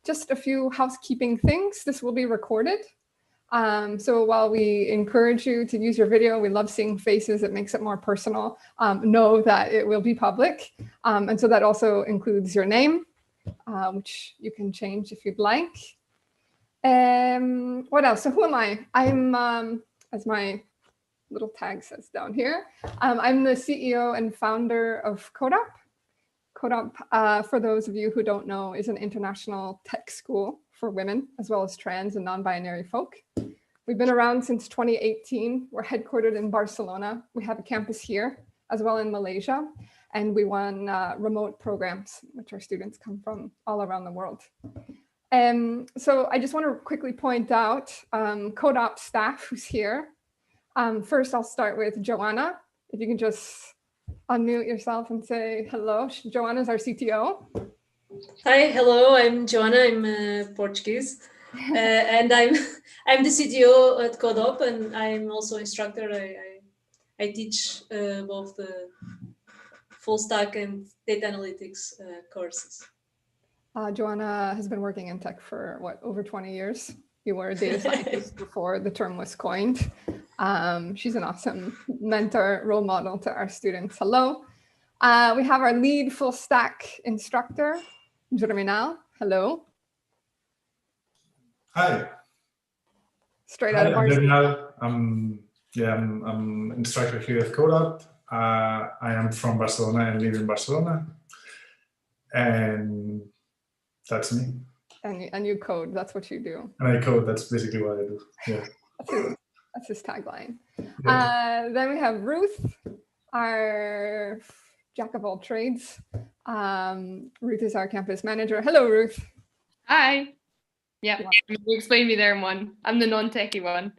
Just a few housekeeping things. This will be recorded. So while we encourage you to use your video, we love seeing faces. It makes it more personal. Know that it will be public. And so that also includes your name, which you can change if you'd like. What else? So who am I? I'm, as my little tag says down here, I'm the CEO and founder of Cohort. Cohort, for those of you who don't know, is an international tech school for women, as well as trans and non-binary folk. We've been around since 2018. We're headquartered in Barcelona. We have a campus here, as well in Malaysia. And we run remote programs, which our students come from all around the world. So I just want to quickly point out Cohort staff who's here. First, I'll start with Joanna. If you can just unmute yourself and say hello. Joanna's our CTO. Hi, hello. I'm Joanna. I'm Portuguese, and I'm the CTO at Cohort, and I'm also instructor. I teach both the full stack and data analytics courses. Joanna has been working in tech for what, over 20 years? You were a data scientist before the term was coined. She's an awesome mentor, role model to our students. Hello. We have our lead full stack instructor, Germinal. Hello. Hi. Straight out of Barcelona. I'm instructor here at Cohort. I am from Barcelona and live in Barcelona. And that's me. And you code, that's what you do. And I code, that's basically what I do. Yeah. That's his tagline. Yeah. Then we have Ruth, our jack of all trades. Ruth is our campus manager. Hello, Ruth. Hi. Yeah, you explained me there in one. I'm the non-techie one.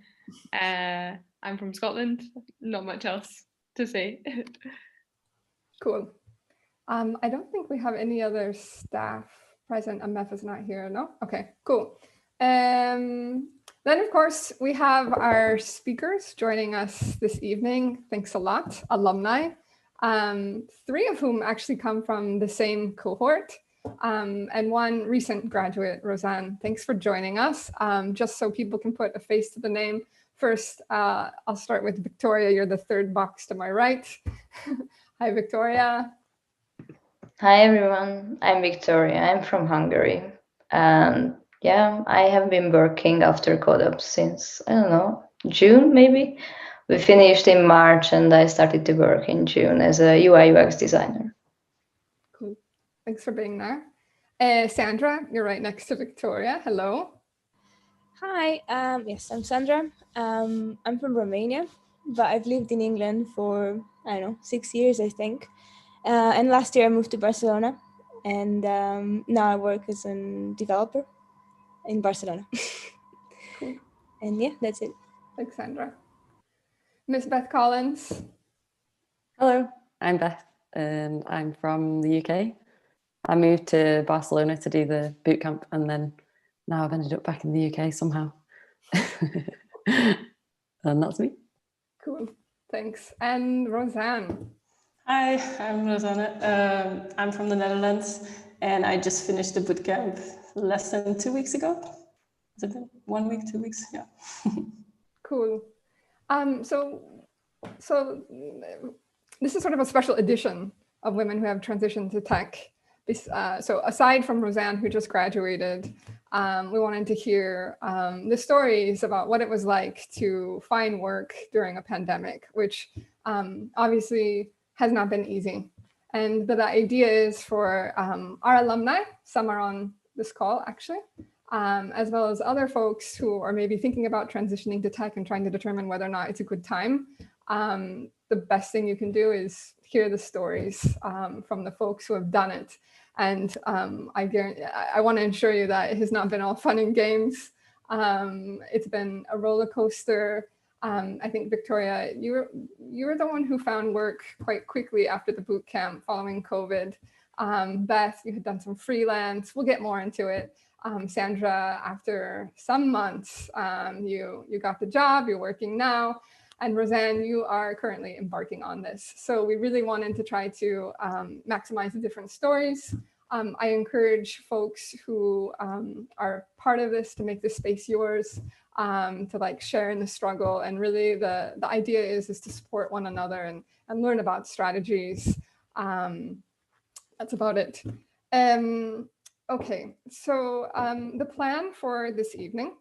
I'm from Scotland. Not much else to say. Cool. I don't think we have any other staff present. MF is not here, no? Okay, cool. Then, of course, we have our speakers joining us this evening. Thanks a lot, alumni. 3 of whom actually come from the same cohort, and 1 recent graduate, Roseanne. Thanks for joining us. Just so people can put a face to the name. First, I'll start with Victoria. You're the 3rd box to my right. Hi, Victoria. Hi, everyone. I'm Victoria. I'm from Hungary. Yeah, I have been working after Cohort since, I don't know, June, maybe. We finished in March and I started to work in June as a UI UX designer. Cool. Thanks for being there. Sandra, you're right next to Victoria. Hello. Hi, yes, I'm Sandra. I'm from Romania, but I've lived in England for, I don't know, 6 years, I think. And last year I moved to Barcelona, and now I work as a developer in Barcelona. Cool. And yeah, that's it. Thanks, Sandra. Miss Beth Collins. Hello, I'm Beth, and I'm from the UK. I moved to Barcelona to do the bootcamp, and then now I've ended up back in the UK somehow. And that's me. Cool, thanks. And Roseanne. Hi, I'm Rosanne. I'm from the Netherlands, and I just finished the bootcamp less than 2 weeks ago. Has it been 1 week, 2 weeks? Yeah. Cool. So this is sort of a special edition of women who have transitioned to tech. So aside from Roseanne, who just graduated, we wanted to hear the stories about what it was like to find work during a pandemic, which obviously has not been easy. And the idea is for our alumni, some are on this call actually, as well as other folks who are maybe thinking about transitioning to tech and trying to determine whether or not it's a good time. The best thing you can do is hear the stories from the folks who have done it. And I want to assure you that it has not been all fun and games. It's been a roller coaster. I think, Victoria, you were the one who found work quite quickly after the boot camp following COVID. Beth, you had done some freelance. We'll get more into it. Sandra, after some months, you got the job, you're working now. And Roseanne, you are currently embarking on this. So we really wanted to try to maximize the different stories. I encourage folks who are part of this to make this space yours, to like share in the struggle. And really the idea is to support one another and learn about strategies. That's about it. Okay, so the plan for this evening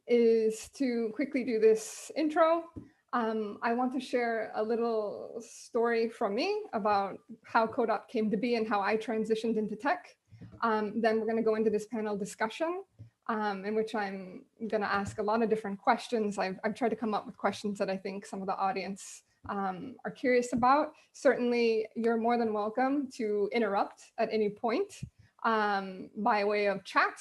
is to quickly do this intro. I want to share a little story from me about how Cohort came to be and how I transitioned into tech. Then we're going to go into this panel discussion in which I'm going to ask a lot of different questions. I've tried to come up with questions that I think some of the audience are curious about. Certainly, you're more than welcome to interrupt at any point by way of chat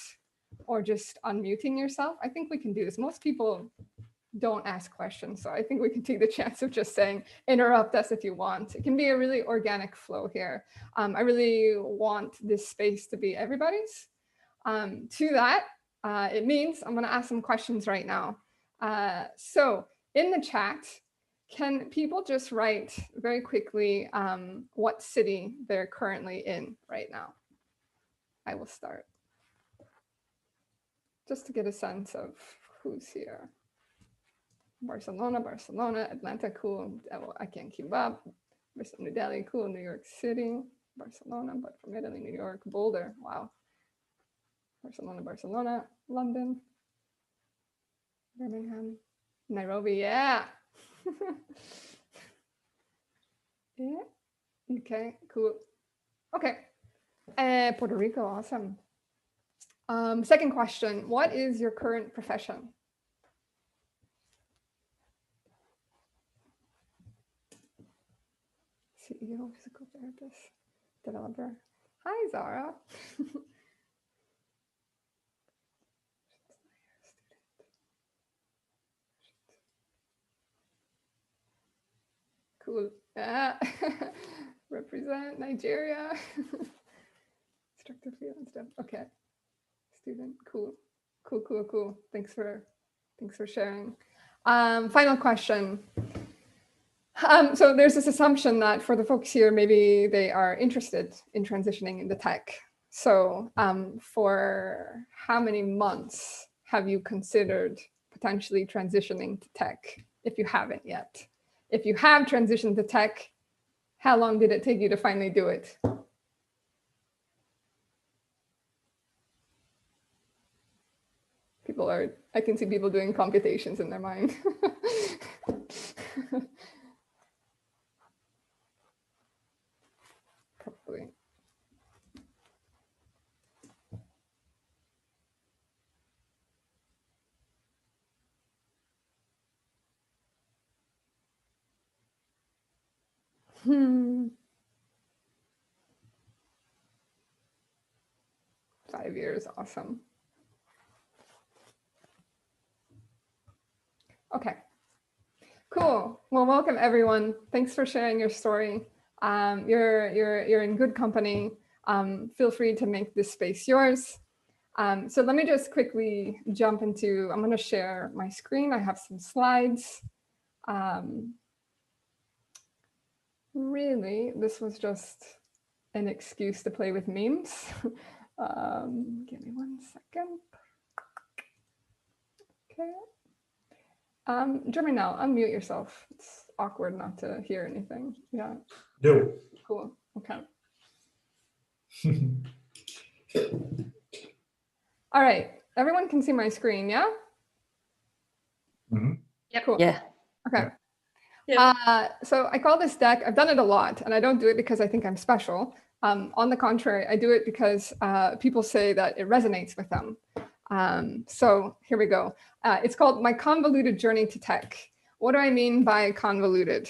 or just unmuting yourself. I think we can do this. Most people don't ask questions, so I think we can take the chance of just saying interrupt us if you want. It can be a really organic flow here. I really want this space to be everybody's. To that, it means I'm going to ask some questions right now. So in the chat, can people just write very quickly what city they're currently in right now? I will start, just to get a sense of who's here. Barcelona, Atlanta, cool. Oh, I can't keep up. New Delhi, cool. New York City, Barcelona, but from Italy, New York, Boulder, wow. Barcelona, London, Birmingham, Nairobi, yeah. Yeah, okay, cool. Okay, Puerto Rico, awesome. Second question, what is your current profession? CEO, physical therapist, developer. Hi, Zara. Cool. Yeah. Represent Nigeria. Instructor field and stuff. Okay. Student. Cool. Cool. Thanks for sharing. Final question. So there's this assumption that for the folks here, maybe they are interested in transitioning into tech. So for how many months have you considered potentially transitioning to tech if you haven't yet? If you have transitioned to tech, how long did it take you to finally do it? People are, I can see people doing computations in their mind. Probably. Hmm. 5 years, awesome. Okay, cool. Well, welcome everyone. Thanks for sharing your story. You're in good company. Feel free to make this space yours. So let me just quickly jump into, I'm going to share my screen. I have some slides. Really, this was just an excuse to play with memes. Give me 1 second. Okay. Jeremy, now unmute yourself. It's awkward not to hear anything. Yeah. No. Cool. Okay. All right. Everyone can see my screen, yeah? Mm-hmm. Yep. Cool. Yeah. Okay. Yeah. So I call this deck, I've done it a lot, and I don't do it because I think I'm special. On the contrary, I do it because people say that it resonates with them. So here we go. It's called My Convoluted Journey to Tech. What do I mean by convoluted?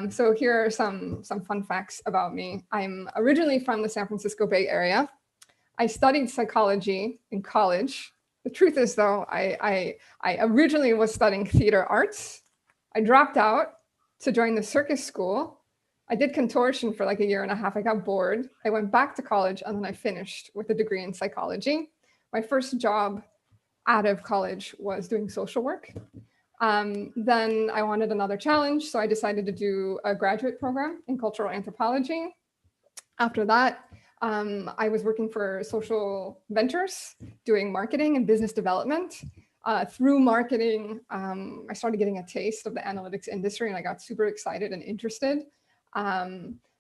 So here are some fun facts about me. I'm originally from the San Francisco Bay Area. I studied psychology in college. The truth is, though, I originally was studying theater arts. I dropped out to join the circus school. I did contortion for like 1.5 years. I got bored. I went back to college, and then I finished with a degree in psychology. My first job out of college was doing social work. Then I wanted another challenge, so I decided to do a graduate program in cultural anthropology. After that, I was working for social ventures, doing marketing and business development. Through marketing, I started getting a taste of the analytics industry, and I got super excited and interested,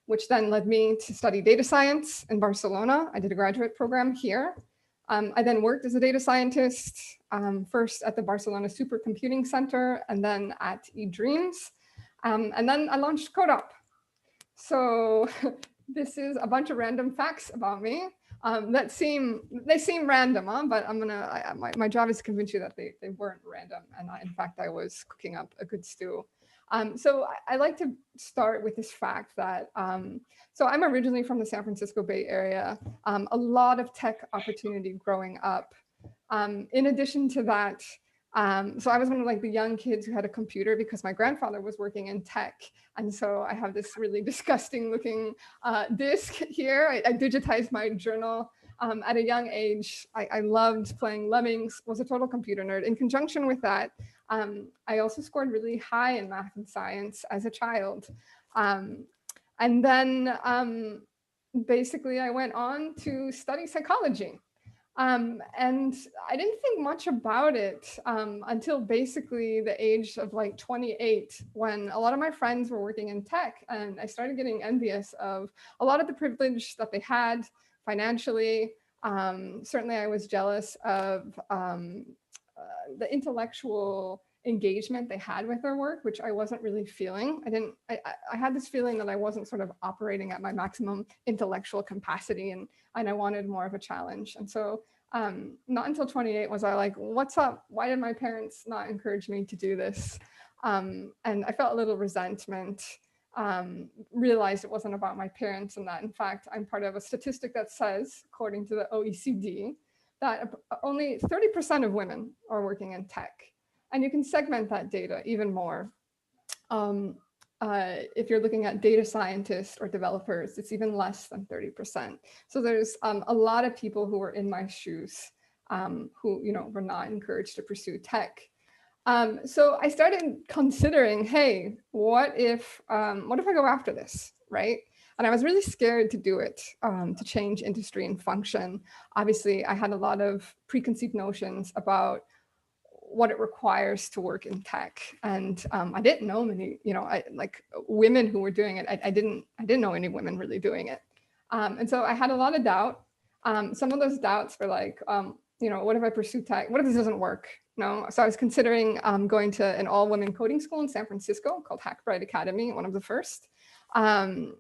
which then led me to study data science in Barcelona. I did a graduate program here. I then worked as a data scientist, first at the Barcelona Supercomputing Center, and then at eDreams. And then I launched CodeUp. So this is a bunch of random facts about me they seem random, huh? But my job is to convince you that they weren't random. And in fact, I was cooking up a good stew. So I like to start with this fact that, so I'm originally from the San Francisco Bay Area, a lot of tech opportunity growing up. In addition to that, so I was one of like the young kids who had a computer because my grandfather was working in tech. And so I have this really disgusting looking disk here. I digitized my journal at a young age. I loved playing Lemmings, was a total computer nerd. In conjunction with that, I also scored really high in math and science as a child. And then basically I went on to study psychology. And I didn't think much about it until basically the age of like 28, when a lot of my friends were working in tech, and I started getting envious of a lot of the privilege that they had financially. Certainly I was jealous of the intellectual engagement they had with their work, which I wasn't really feeling. I had this feeling that I wasn't sort of operating at my maximum intellectual capacity, and I wanted more of a challenge. And so not until 28 was I like, what's up? Why did my parents not encourage me to do this? And I felt a little resentment, realized it wasn't about my parents, and that in fact, I'm part of a statistic that says, according to the OECD, that only 30% of women are working in tech. And you can segment that data even more. If you're looking at data scientists or developers, it's even less than 30%. So there's a lot of people who were in my shoes who were not encouraged to pursue tech. So I started considering, hey, what if I go after this, right? And I was really scared to do it, to change industry and function. Obviously, I had a lot of preconceived notions about what it requires to work in tech. And I didn't know many, like women who were doing it. I didn't know any women really doing it. And so I had a lot of doubt. Some of those doubts were like, what if I pursue tech? What if this doesn't work? So I was considering going to an all-women coding school in San Francisco called Hackbright Academy, one of the first. And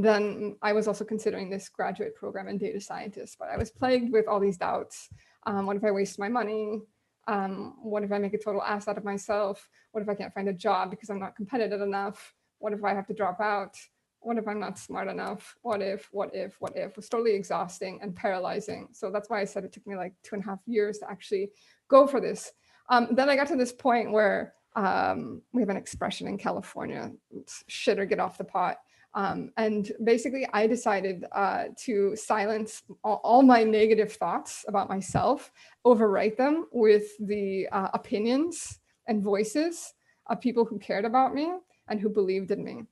then I was also considering this graduate program in data scientist, but I was plagued with all these doubts. What if I waste my money? What if I make a total ass out of myself? What if I can't find a job because I'm not competitive enough? What if I have to drop out? What if I'm not smart enough? What if? It was totally exhausting and paralyzing. So that's why I said it took me like 2.5 years to actually go for this. Then I got to this point where we have an expression in California, it's shit or get off the pot. And basically I decided to silence all my negative thoughts about myself, overwrite them with the opinions and voices of people who cared about me and who believed in me.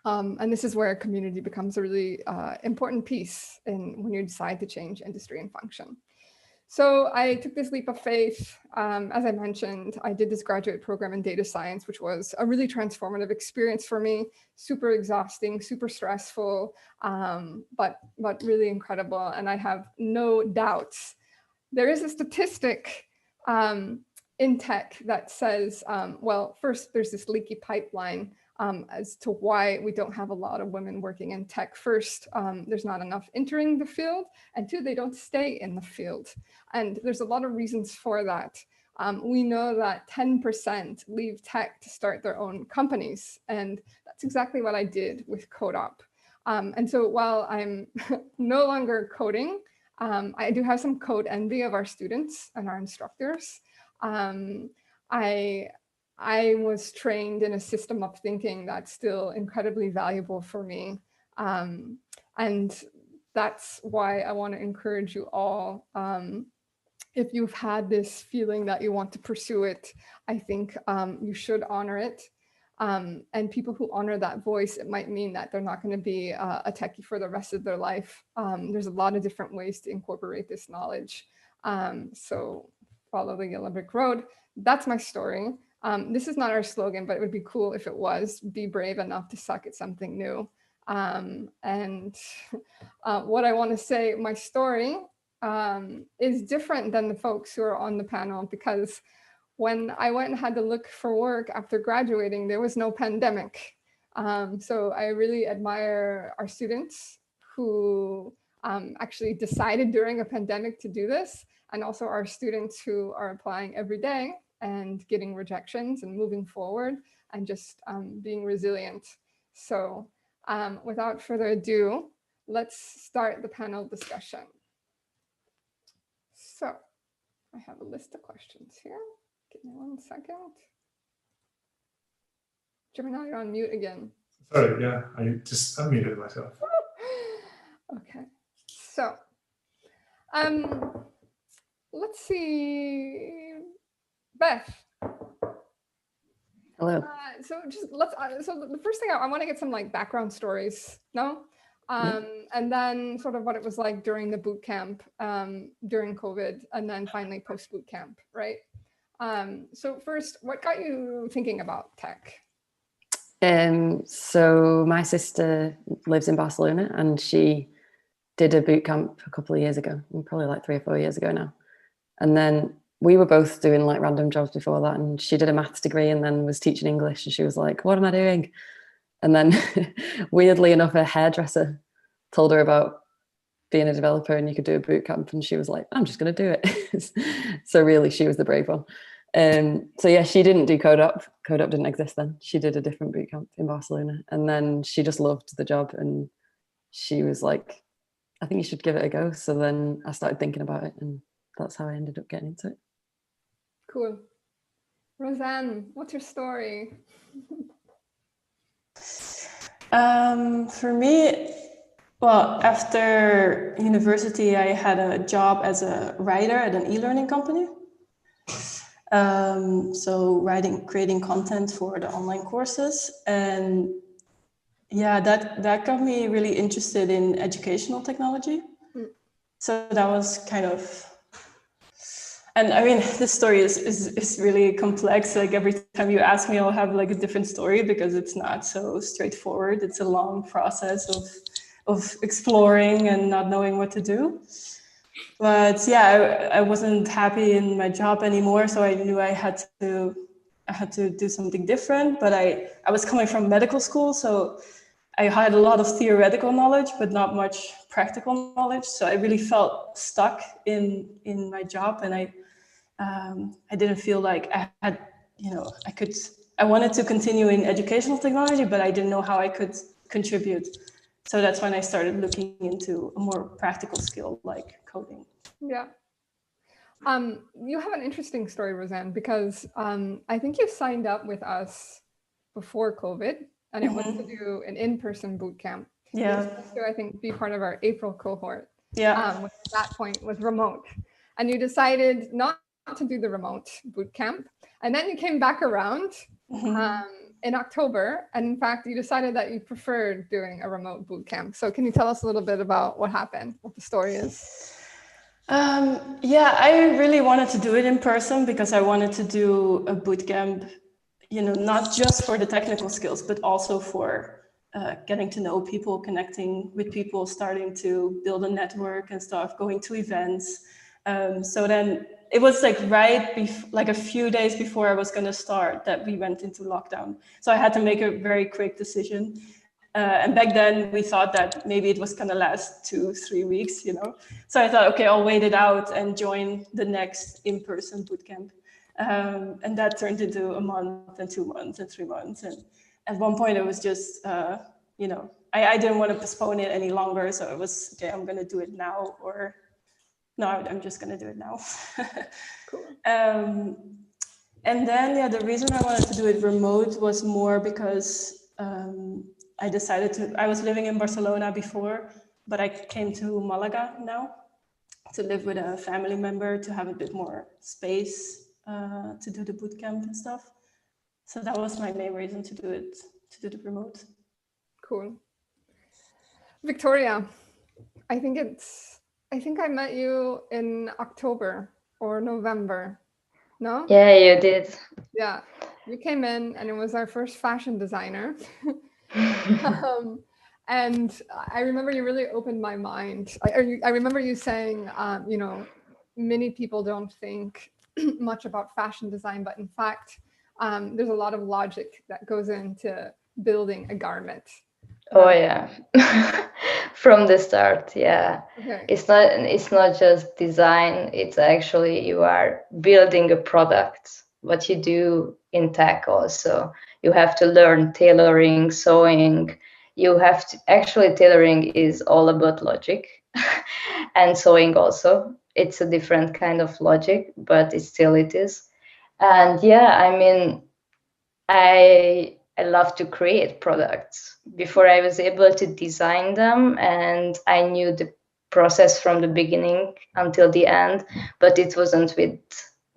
And this is where community becomes a really important piece when you decide to change industry and function. So I took this leap of faith. As I mentioned, I did this graduate program in data science, which was a really transformative experience for me, super exhausting, super stressful, but really incredible. And I have no doubts. There is a statistic in tech that says, well, first, there's this leaky pipeline as to why we don't have a lot of women working in tech. First, there's not enough entering the field, and two, they don't stay in the field. And there's a lot of reasons for that. We know that 10% leave tech to start their own companies, and that's exactly what I did with CodeUp. And so while I'm no longer coding, I do have some code envy of our students and our instructors. I was trained in a system of thinking that's still incredibly valuable for me. And that's why I want to encourage you all. If you've had this feeling that you want to pursue it, I think you should honor it. And people who honor that voice, it might mean that they're not going to be a techie for the rest of their life. There's a lot of different ways to incorporate this knowledge. So follow the yellow brick road. That's my story. This is not our slogan, but it would be cool if it was. Be brave enough to suck at something new. And what I want to say, my story is different than the folks who are on the panel, because when I went and had to look for work after graduating, there was no pandemic. So I really admire our students who actually decided during a pandemic to do this, and also our students who are applying every day and getting rejections and moving forward and just being resilient. So without further ado, let's start the panel discussion. So I have a list of questions here. Give me 1 second. Gemini, you're on mute again. Sorry, yeah, I just unmuted myself. Okay, so let's see, Beth. Hello. So just let's. So the first thing I want to get some like background stories, no, and then sort of what it was like during the boot camp, during COVID, and then finally post boot camp, right? So first, what got you thinking about tech? So my sister lives in Barcelona, and she did a boot camp a couple of years ago, probably like 3 or 4 years ago now. And then we were both doing like random jobs before that, and she did a maths degree and then was teaching English, and she was like, what am I doing? And then weirdly enough, a hairdresser told her about being a developer and you could do a boot camp, and she was like, I'm just going to do it. So really, she was the brave one. So yeah, she didn't do Cohort. Cohort didn't exist then. She did a different boot camp in Barcelona, and then she just loved the job, and she was like, I think you should give it a go. So then I started thinking about it, and that's how I ended up getting into it. Cool. Roseanne, what's your story? For me, well, after university, I had a job as a writer at an e-learning company. So creating content for the online courses. And yeah, that got me really interested in educational technology. So that was kind of, and I mean, this story is really complex. Like every time you ask me, I'll have like a different story because it's not so straightforward. It's a long process of exploring and not knowing what to do. But yeah, I wasn't happy in my job anymore, so I knew I had to do something different. But I was coming from medical school, so I had a lot of theoretical knowledge, but not much practical knowledge. So I really felt stuck in my job, and I didn't feel like I had, I wanted to continue in educational technology, but I didn't know how I could contribute. So that's when I started looking into a more practical skill like coding. Yeah. You have an interesting story, Roseanne, because I think you signed up with us before COVID, and it was to do an in-person boot camp. Yeah. To, I think, be part of our April cohort. Yeah. Which at that point was remote. And you decided not to do the remote boot camp. And then you came back around in October. And in fact, you decided that you preferred doing a remote boot camp. So can you tell us a little bit about what happened, what the story is? Yeah, I really wanted to do it in person because I wanted to do a boot camp, not just for the technical skills, but also for getting to know people, connecting with people, starting to build a network and stuff, going to events. So then it was like like a few days before I was going to start that we went into lockdown. So I had to make a very quick decision. And back then we thought that maybe it was going to last 2-3 weeks, So I thought, okay, I'll wait it out and join the next in-person bootcamp. And that turned into a month and 2 months and 3 months. And at one point it was just, I didn't want to postpone it any longer. So it was, okay, I'm going to do it now, or no, I'm just going to do it now. Cool. And then, yeah, the reason I wanted to do it remote was more because I was living in Barcelona before, but I came to Malaga now to live with a family member, to have a bit more space to do the bootcamp and stuff. So that was my main reason to do it, to do the remote. Cool. Victoria, I think I met you in October or November. No? Yeah, you did. Yeah. You came in and it was our first fashion designer. And I remember you really opened my mind. I remember you saying, many people don't think much about fashion design, but in fact, there's a lot of logic that goes into building a garment. Oh yeah. From the start, yeah. Okay. It's not just design, it's actually you are building a product. What you do in tech also. You have to learn tailoring, sewing. You have to actually tailoring is all about logic. And sewing also. It's a different kind of logic, but it is. And yeah, I mean, I love to create products. Before I was able to design them, and I knew the process from the beginning until the end, but it wasn't with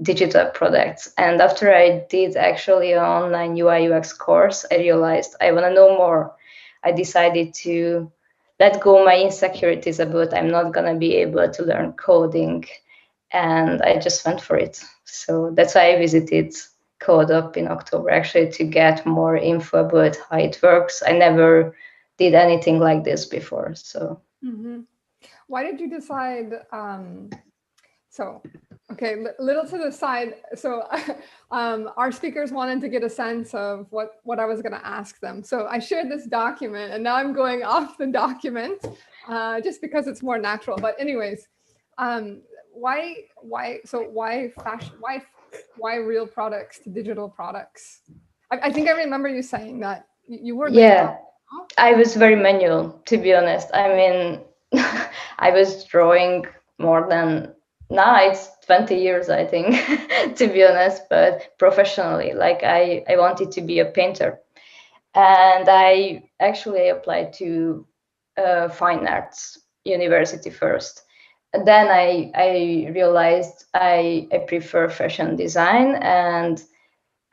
digital products. And after I did actually an online UI UX course, I realized I want to know more. I decided to let go my insecurities about I'm not going to be able to learn coding, and I just went for it. So that's why I visited Cohort in October, actually, to get more info about how it works. I never did anything like this before. So Why did you decide? Okay, little to the side. So our speakers wanted to get a sense of what I was going to ask them. So I shared this document, and now I'm going off the document just because it's more natural. But anyways, why fashion? Why real products to digital products? I think I remember you saying that you were. Yeah, I was very manual, to be honest. I mean, I was drawing more than now it's 20 years, I think, to be honest, but professionally, like I wanted to be a painter. And I actually applied to fine arts university first. And then I realized I prefer fashion design, and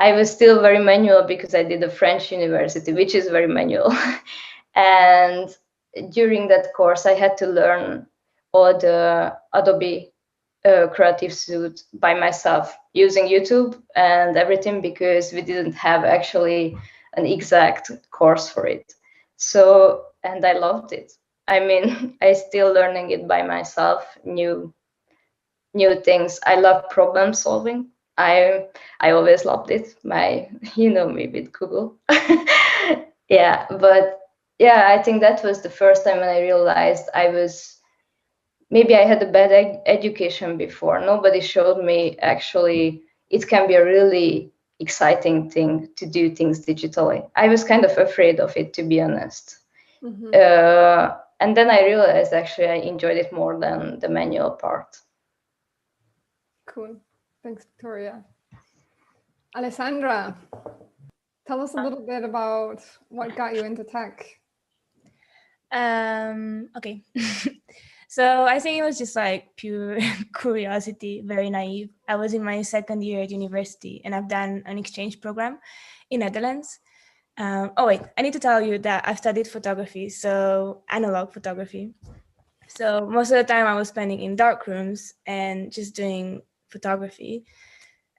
I was still very manual because I did a French university, which is very manual. And during that course, I had to learn all the Adobe Creative Suite by myself using YouTube and everything, because we didn't have actually an exact course for it. So, and I loved it. I mean, I still learning it by myself, new things. I love problem solving. I always loved it. You know me with Google. Yeah, but yeah, I think that was the first time when I realized maybe I had a bad education before. Nobody showed me actually it can be a really exciting thing to do things digitally. I was kind of afraid of it, to be honest. And then I realized actually I enjoyed it more than the manual part. Cool. Thanks, Victoria. Alefandra, tell us a little bit about what got you into tech. Okay. So I think it was just like pure curiosity, very naive. I was in my second year at university, and I've done an exchange program in Netherlands. I need to tell you that I've studied photography, so analog photography. So most of the time I was spending in dark rooms and just doing photography.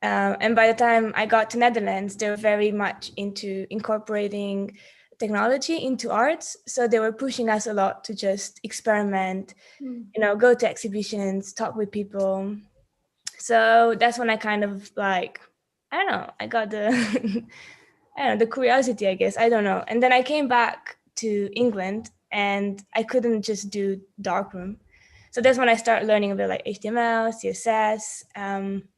And by the time I got to Netherlands, they were very much into incorporating technology into arts. So they were pushing us a lot to just experiment, go to exhibitions, talk with people. So that's when I kind of I got the curiosity, I guess. I don't know. And then I came back to England and I couldn't just do darkroom. So that's when I started learning a bit like HTML, CSS,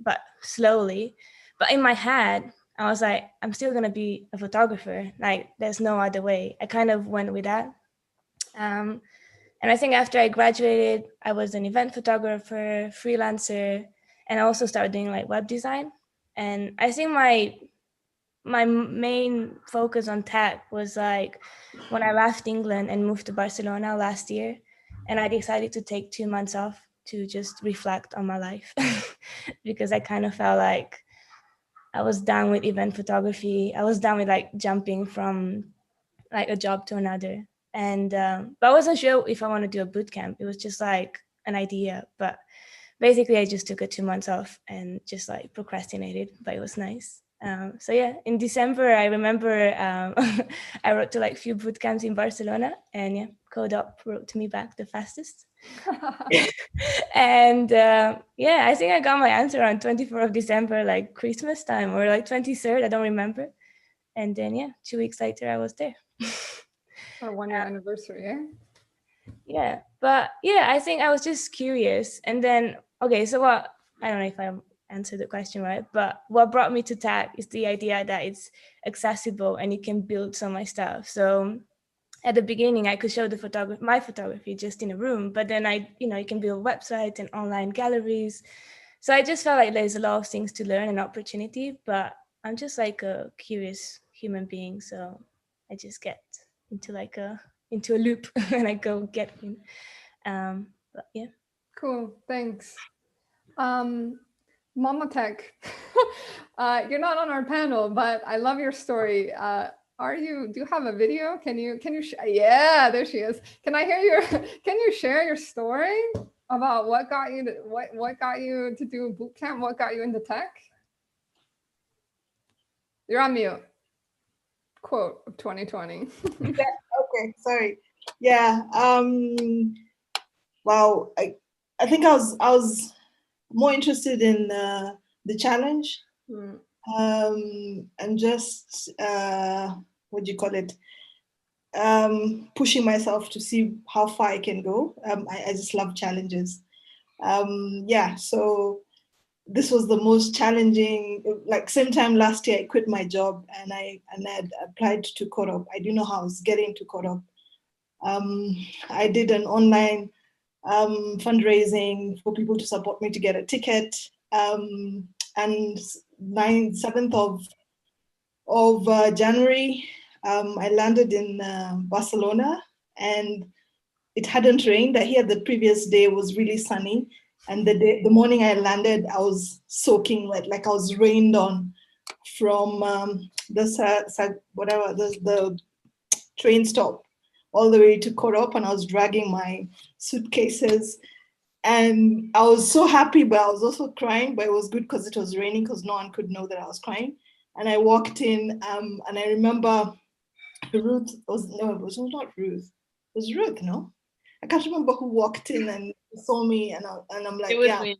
but slowly. But in my head, I was like, I'm still going to be a photographer. Like, there's no other way. I kind of went with that. And I think after I graduated, I was an event photographer, freelancer, and I also started doing like web design. And I think my main focus on tech was like when I left England and moved to Barcelona last year, and I decided to take 2 months off to just reflect on my life because I kind of felt like I was done with event photography. I was done with like jumping from like a job to another. And but I wasn't sure if I want to do a boot camp. It was just like an idea. But basically, I just took 2 months off and just like procrastinated. But it was nice. So yeah, in December, I remember I wrote to like a few boot camps in Barcelona, and yeah, Cohort wrote to me back the fastest. And yeah, I think I got my answer on 24th of December, like Christmas time, or like 23rd, I don't remember. And then yeah, 2 weeks later I was there. Our 1 year anniversary, eh? Yeah, but yeah, I think I was just curious. And then, okay, so what, I don't know if I answered the question right, but what brought me to tech is the idea that it's accessible and you can build some of my stuff. So at the beginning, I could show the my photography just in a room, but then you can build websites and online galleries. So I just felt like there's a lot of things to learn and opportunity, but I'm just like a curious human being. So I just get into a loop and I go get in. But yeah. Cool, thanks. Mama Tech, you're not on our panel, but I love your story. Do you have a video? Can you yeah, there she is. Can I hear can you share your story about what got you to do boot camp? What got you into tech? You're on mute. Quote of 2020. Yeah, okay, sorry. Yeah. Wow. I think I was more interested in the challenge. And just what do you call it? Pushing myself to see how far I can go. I just love challenges. Yeah, so this was the most challenging. Like same time last year, I quit my job and I had applied to Cohort. I didn't know how I was getting to Cohort. I did an online fundraising for people to support me to get a ticket. And 7th of January, I landed in Barcelona, and it hadn't rained. Here the previous day was really sunny, and the morning I landed, I was soaking wet, like I was rained on from the train stop all the way to Cohort, and I was dragging my suitcases. And I was so happy, but I was also crying, but it was good because it was raining, because no one could know that I was crying. And I walked in, and I remember Ruth, it was not Ruth. It was Ruth, no? I can't remember who walked in and saw me, and I'm like, it was yeah. Me.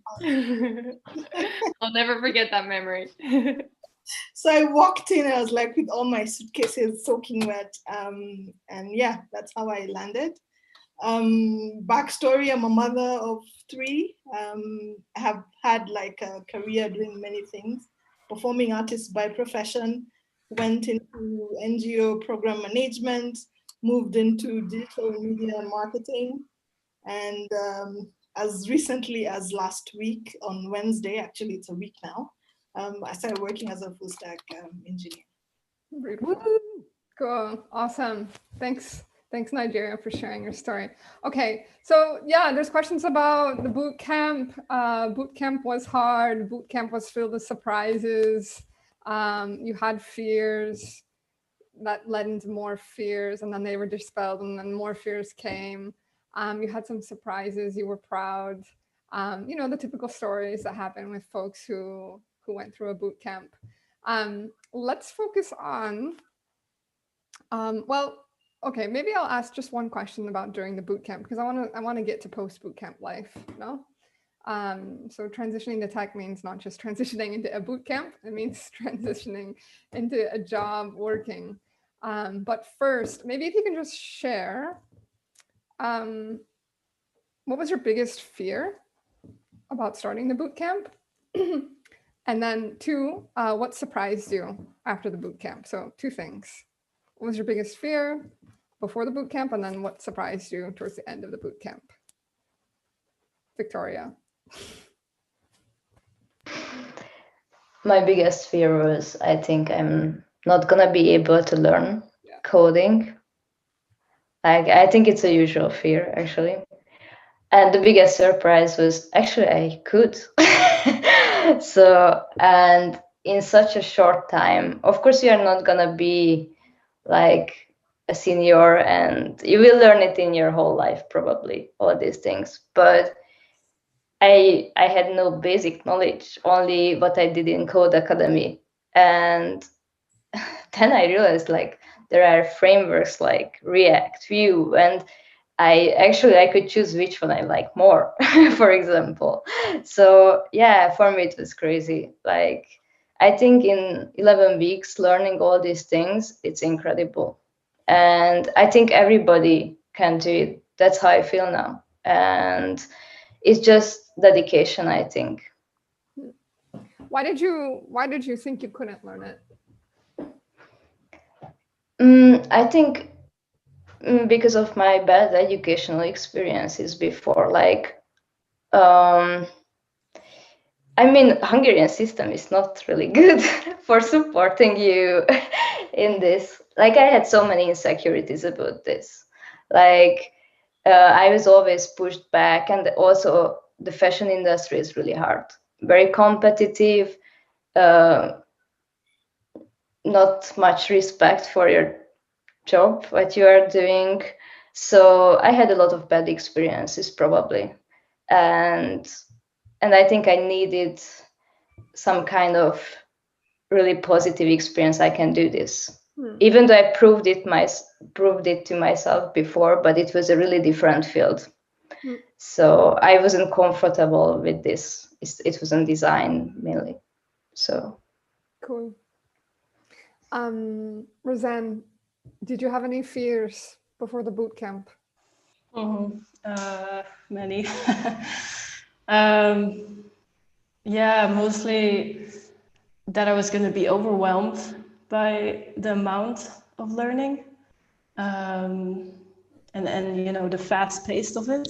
I'll never forget that memory. So I walked in, and I was like with all my suitcases soaking wet. And yeah, that's how I landed. Backstory, I'm a mother of 3. I have had like a career doing many things. Performing artist by profession, went into NGO program management, moved into digital media marketing, and as recently as last week on Wednesday, actually it's a week now, I started working as a full stack engineer. Cool, awesome, thanks. Thanks, Nigeria, for sharing your story. Okay, so yeah, there's questions about the boot camp. Boot camp was hard. Boot camp was filled with surprises. You had fears that led into more fears, and then they were dispelled, and then more fears came. You had some surprises. You were proud. The typical stories that happen with folks who went through a boot camp. Let's focus on, okay, maybe I'll ask just one question about during the boot camp, because I want to get to post boot camp life. No, so transitioning to tech means not just transitioning into a boot camp; it means transitioning into a job working. But first, maybe if you can just share, what was your biggest fear about starting the boot camp, and then 2, what surprised you after the boot camp? So 2 things. What was your biggest fear before the boot camp, and then what surprised you towards the end of the boot camp? Victoria. My biggest fear was, I think I'm not gonna be able to learn coding. I think it's a usual fear, actually. And the biggest surprise was actually I could. So, and in such a short time. Of course, you are not gonna be like a senior, and you will learn it in your whole life, probably, all these things. But I had no basic knowledge, only what I did in Code Academy. And then I realized like there are frameworks like React, Vue, and I could choose which one I like more, for example. So yeah, for me it was crazy. Like I think in 11 weeks learning all these things, it's incredible. And I think everybody can do it. That's how I feel now. And it's just dedication, I think. Why did you think you couldn't learn it? I think because of my bad educational experiences before, like I mean, Hungarian system is not really good for supporting you in this. Like I had so many insecurities about this. Like I was always pushed back, and also the fashion industry is really hard, very competitive, not much respect for your job, what you are doing. So I had a lot of bad experiences probably. And I think I needed some kind of really positive experience. I can do this. Even though I proved it to myself before, but it was a really different field. So I wasn't comfortable with this. It was in design mainly. So cool. Roseanne, did you have any fears before the boot camp? Many. Yeah, mostly that I was going to be overwhelmed by the amount of learning, and you know, the fast pace of it.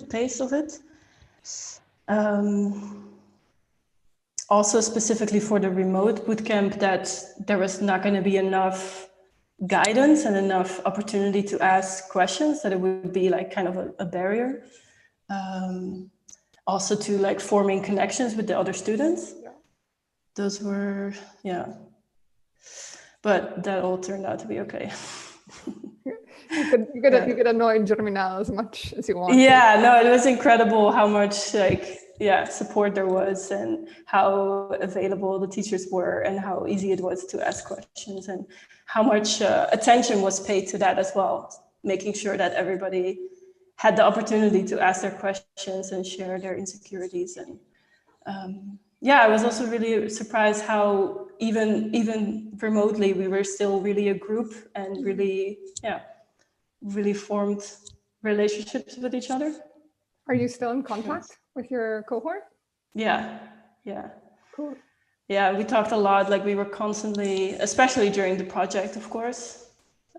Also specifically for the remote bootcamp, that there was not going to be enough guidance and enough opportunity to ask questions, that it would be like kind of a barrier. Also to like forming connections with the other students. Those were, yeah. But that all turned out to be okay. You could annoy Germinal as much as you want. Yeah, no, it was incredible how much support there was, and how available the teachers were, and how easy it was to ask questions, and how much attention was paid to that as well, making sure that everybody had the opportunity to ask their questions and share their insecurities. And I was also really surprised how even remotely we were still really a group, and really formed relationships with each other. Are you still in contact with your cohort? Yeah. Cool. Yeah, we talked a lot. Like we were constantly, especially during the project, of course.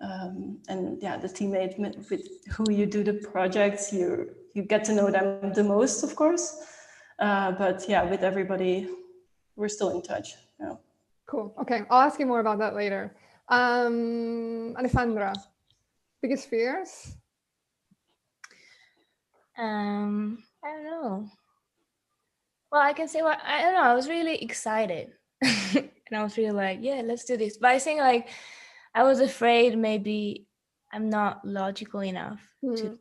The teammate with who you do the projects, you get to know them the most, of course. But yeah, with everybody, we're still in touch. Yeah. Cool. Okay, I'll ask you more about that later. Alefandra, biggest fears? I don't know. Well, I can say I don't know. I was really excited, and I was really like, yeah, let's do this. But I think like I was afraid maybe I'm not logical enough to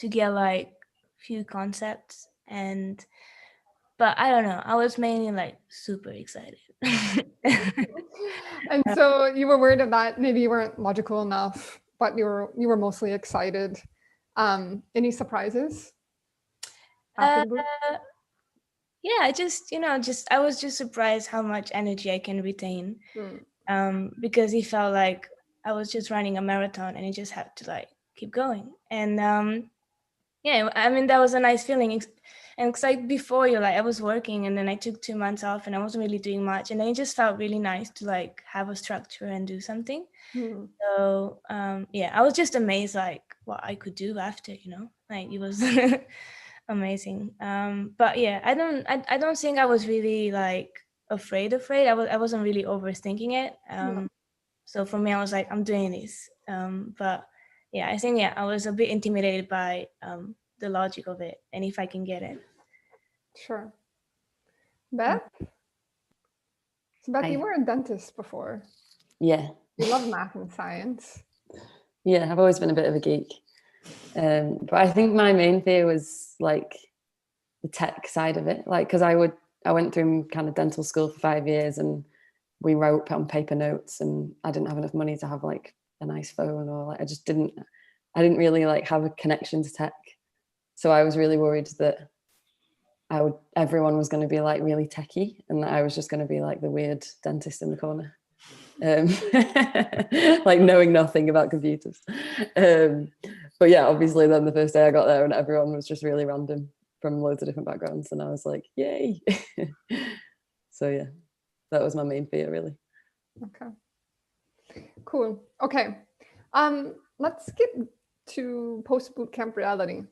get like few concepts, but I don't know. I was mainly like super excited. And so you were worried that maybe you weren't logical enough, but you were mostly excited. Any surprises? Yeah, I was just surprised how much energy I can retain. Because it felt like I was just running a marathon, and it just had to like keep going. And I mean, that was a nice feeling. And it's like before I was working, and then I took 2 months off, and I wasn't really doing much. And then it just felt really nice to like have a structure and do something. So I was just amazed like what I could do after, like it was amazing. But yeah, I don't think I was really like afraid. I wasn't really overthinking it. So for me, I was like, I'm doing this. But yeah, I think I was a bit intimidated by the logic of it, and if I can get it. Sure. Beth? So Beth, you were a dentist before. Yeah. You love math and science. Yeah, I've always been a bit of a geek. But I think my main fear was like the tech side of it. Like, because I went through kind of dental school for 5 years and we wrote on paper notes, and I didn't have enough money to have like a nice phone, or like I didn't really like have a connection to tech. So I was really worried that everyone was going to be like really techie, and that I was just going to be like the weird dentist in the corner, like knowing nothing about computers. But yeah, obviously then the first day I got there and everyone was just really random from loads of different backgrounds, and I was like, yay. So yeah, that was my main fear, really. Okay. Cool. Okay. Let's get to post bootcamp reality.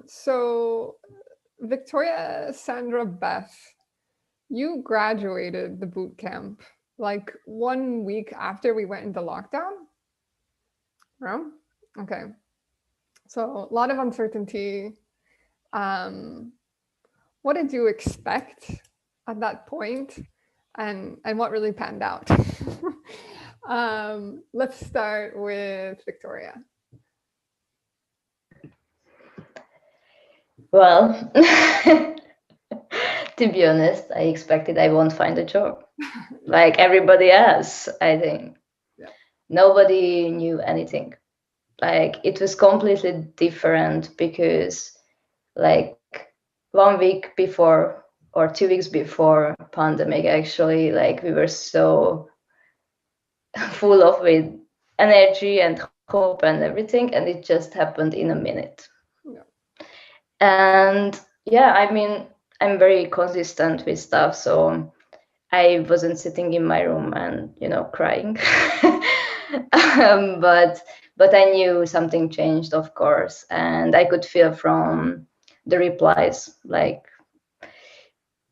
So Victoria, Sandra, Beth, you graduated the bootcamp like 1 week after we went into lockdown. Yeah? Okay. So a lot of uncertainty. What did you expect at that point, and what really panned out? Let's start with Victoria. Well, to be honest, I expected I won't find a job like everybody else, I think. Yeah. Nobody knew anything. Like it was completely different because like 1 week before or 2 weeks before pandemic, actually, like we were so full of with energy and hope and everything, and it just happened in a minute. Yeah. And yeah, I mean, I'm very consistent with stuff, so I wasn't sitting in my room and crying. But I knew something changed, of course, and I could feel from the replies. Like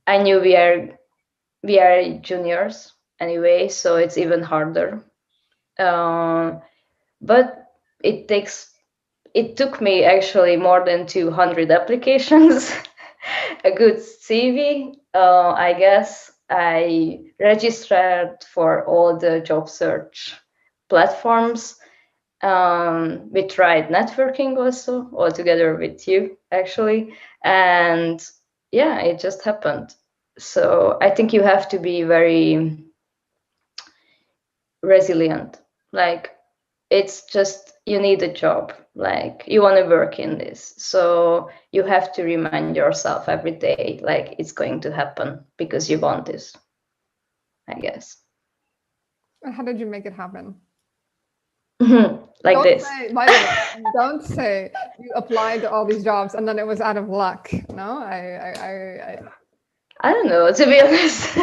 I knew we are juniors anyway, so it's even harder. But it took me actually more than 200 applications, a good CV. I guess I registered for all the job search platforms. We tried networking also, all together with you, actually. And yeah, it just happened. So I think you have to be very resilient. Like it's just you need a job, like you want to work in this, so you have to remind yourself every day like it's going to happen because you want this, I guess. How did you make it happen? Like this. By the way, don't say you applied to all these jobs and then it was out of luck. No, I don't know, to be honest.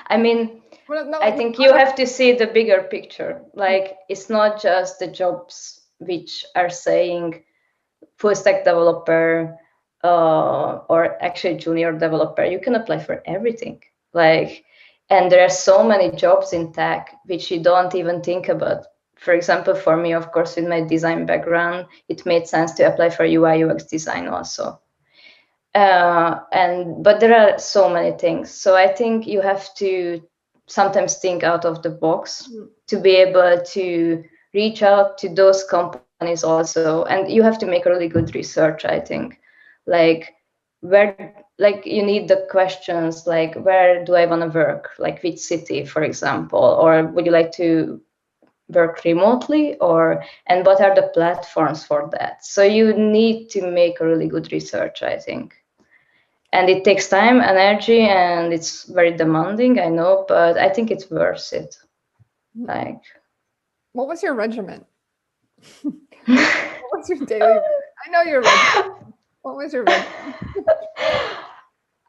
I mean, I think you have to see the bigger picture. Like it's not just the jobs which are saying full stack developer or actually junior developer. You can apply for everything. Like, and there are so many jobs in tech which you don't even think about. For example, for me, of course, with my design background, it made sense to apply for UI UX design also. But there are so many things. So I think you have to sometimes think out of the box to be able to reach out to those companies also. And you have to make really good research, I think. Like you need the questions like, where do I want to work? Like which city, for example, or would you like to work remotely, and what are the platforms for that? So you need to make a really good research, I think. And it takes time, energy, and it's very demanding, I know, but I think it's worth it. Like, what was your regimen? What was your daily? I know your regimen. What was your regimen?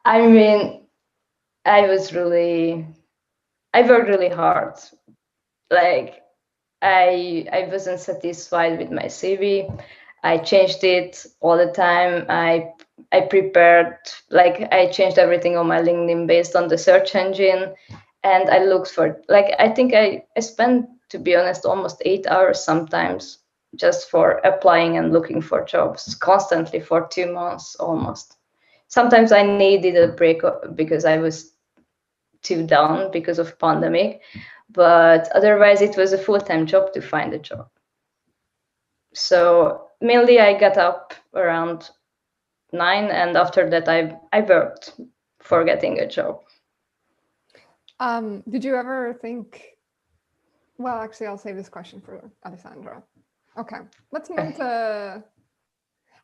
I mean, I worked really hard. Like, I wasn't satisfied with my CV. I changed it all the time. I prepared, like I changed everything on my LinkedIn based on the search engine, and I looked for, like, I think I spent, to be honest, almost 8 hours sometimes just for applying and looking for jobs constantly for 2 months almost. Sometimes I needed a break because I was too down because of pandemic, but otherwise it was a full-time job to find a job. So mainly I got up around 9, and after that I worked for getting a job. Did you ever think, well, actually, I'll save this question for Alefandra. Okay, let's move to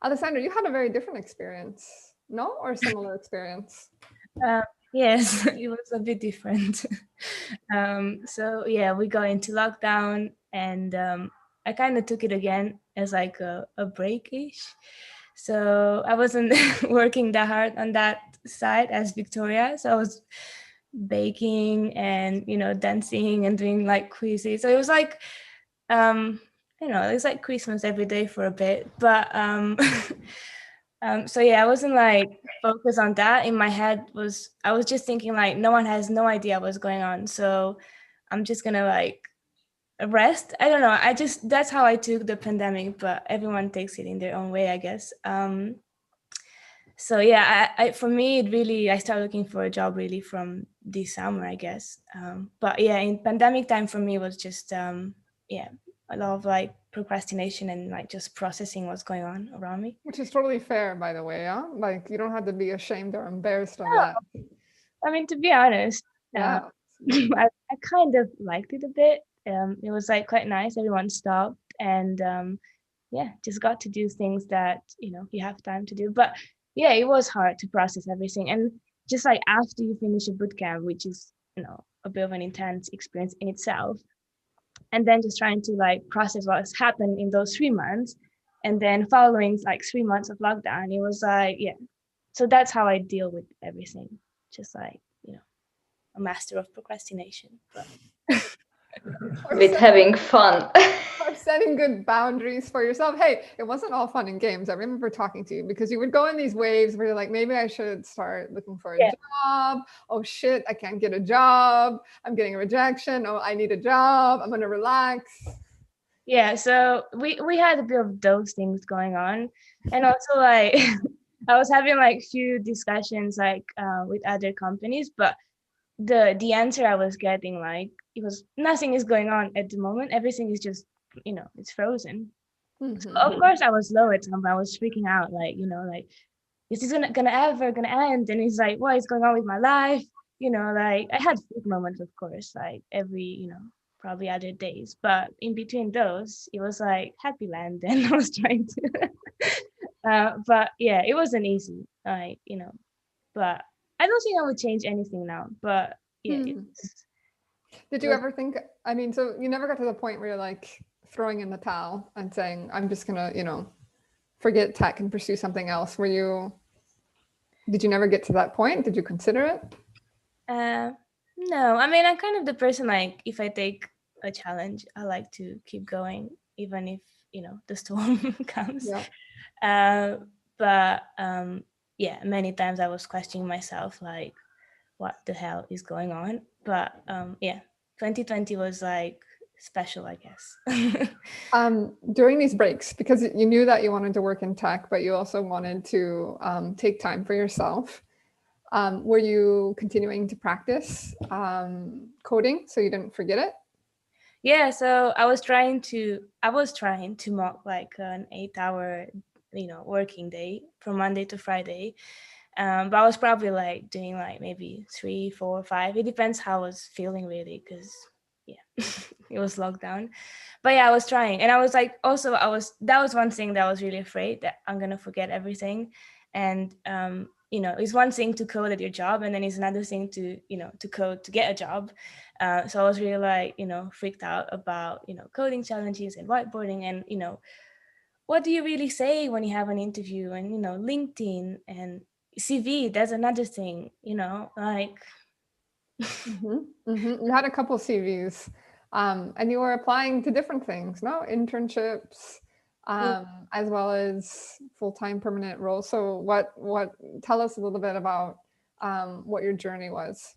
Alefandra. You had a very different experience, no? Or similar experience? Yes, it was a bit different. So yeah, we got into lockdown, and I kind of took it again as like a break-ish. So I wasn't working that hard on that side as Victoria. So I was baking and, you know, dancing and doing like quizzes. So it was like, you know, it was like Christmas every day for a bit. But so yeah, I wasn't like focused on that. In my head I was just thinking like, no one has no idea what's going on. So I'm just gonna like rest. I don't know. That's how I took the pandemic, but everyone takes it in their own way, I guess. So yeah, I for me, it really, I started looking for a job really from this summer, I guess. But yeah, in pandemic time for me was just, yeah, a lot of like procrastination and like just processing what's going on around me. Which is totally fair, by the way, huh? Like, you don't have to be ashamed or embarrassed of No. that. I mean, to be honest, Yeah. I kind of liked it a bit. It was like quite nice. Everyone stopped and yeah, just got to do things that, you know, you have time to do. But yeah, it was hard to process everything. And just like after you finish a bootcamp, which is, you know, a bit of an intense experience in itself, and then just trying to like process what's happened in those 3 months, and then following like 3 months of lockdown, it was like, yeah. So that's how I deal with everything. Just like, you know, a master of procrastination. But With having fun. Or setting good boundaries for yourself. Hey, it wasn't all fun and games. I remember talking to you because you would go in these waves where you're like, maybe I should start looking for a job. Oh shit, I can't get a job. I'm getting a rejection. Oh, I need a job. I'm gonna relax. Yeah, so we had a bit of those things going on. And also like I was having like few discussions like with other companies, but the answer I was getting, like, it was nothing is going on at the moment. Everything is just, you know, it's frozen. Mm-hmm. So of course I was low at some point. I was freaking out, like, you know, like, is this gonna ever gonna end? And it's like, what is going on with my life? You know, like I had big moments, of course, like every, you know, probably other days. But in between those, it was like happy land, and I was trying to but yeah, it wasn't easy. Like, you know, but I don't think I would change anything now. But yeah, Did you ever think, I mean, so you never got to the point where you're like throwing in the towel and saying, I'm just gonna, you know, forget tech and pursue something else? Did you never get to that point? Did you consider it? No, I mean, I'm kind of the person, like, if I take a challenge, I like to keep going, even if, you know, the storm comes. Yeah. But yeah, many times I was questioning myself, like, what the hell is going on? But yeah, 2020 was like special, I guess. During these breaks, because you knew that you wanted to work in tech, but you also wanted to take time for yourself. Were you continuing to practice coding so you didn't forget it? Yeah, so I was trying to mock like an 8-hour, you know, working day from Monday to Friday. But I was probably like doing like maybe 3, 4, 5. It depends how I was feeling really, because yeah, it was lockdown. But yeah, I was trying, and I was like, also that was one thing that I was really afraid that I'm gonna forget everything. And you know, it's one thing to code at your job, and then it's another thing to, you know, to code to get a job. So I was really like, you know, freaked out about, you know, coding challenges and whiteboarding, and, you know, what do you really say when you have an interview, and, you know, LinkedIn and CV, that's another thing, you know, like. You had a couple CVs and you were applying to different things, no? Internships, as well as full-time permanent roles. So what tell us a little bit about what your journey was.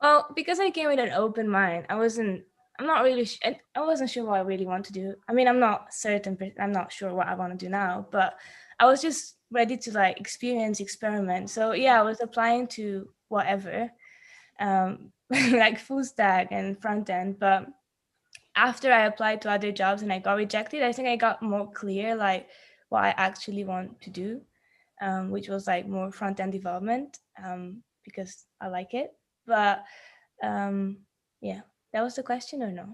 Well, because I came with an open mind, I wasn't sure what I really want to do. I mean, I'm not sure what I want to do now, but I was just ready to like experiment. So yeah, I was applying to whatever. like full stack and front end. But after I applied to other jobs and I got rejected, I think I got more clear like what I actually want to do, which was like more front end development, because I like it. But yeah, that was the question or no?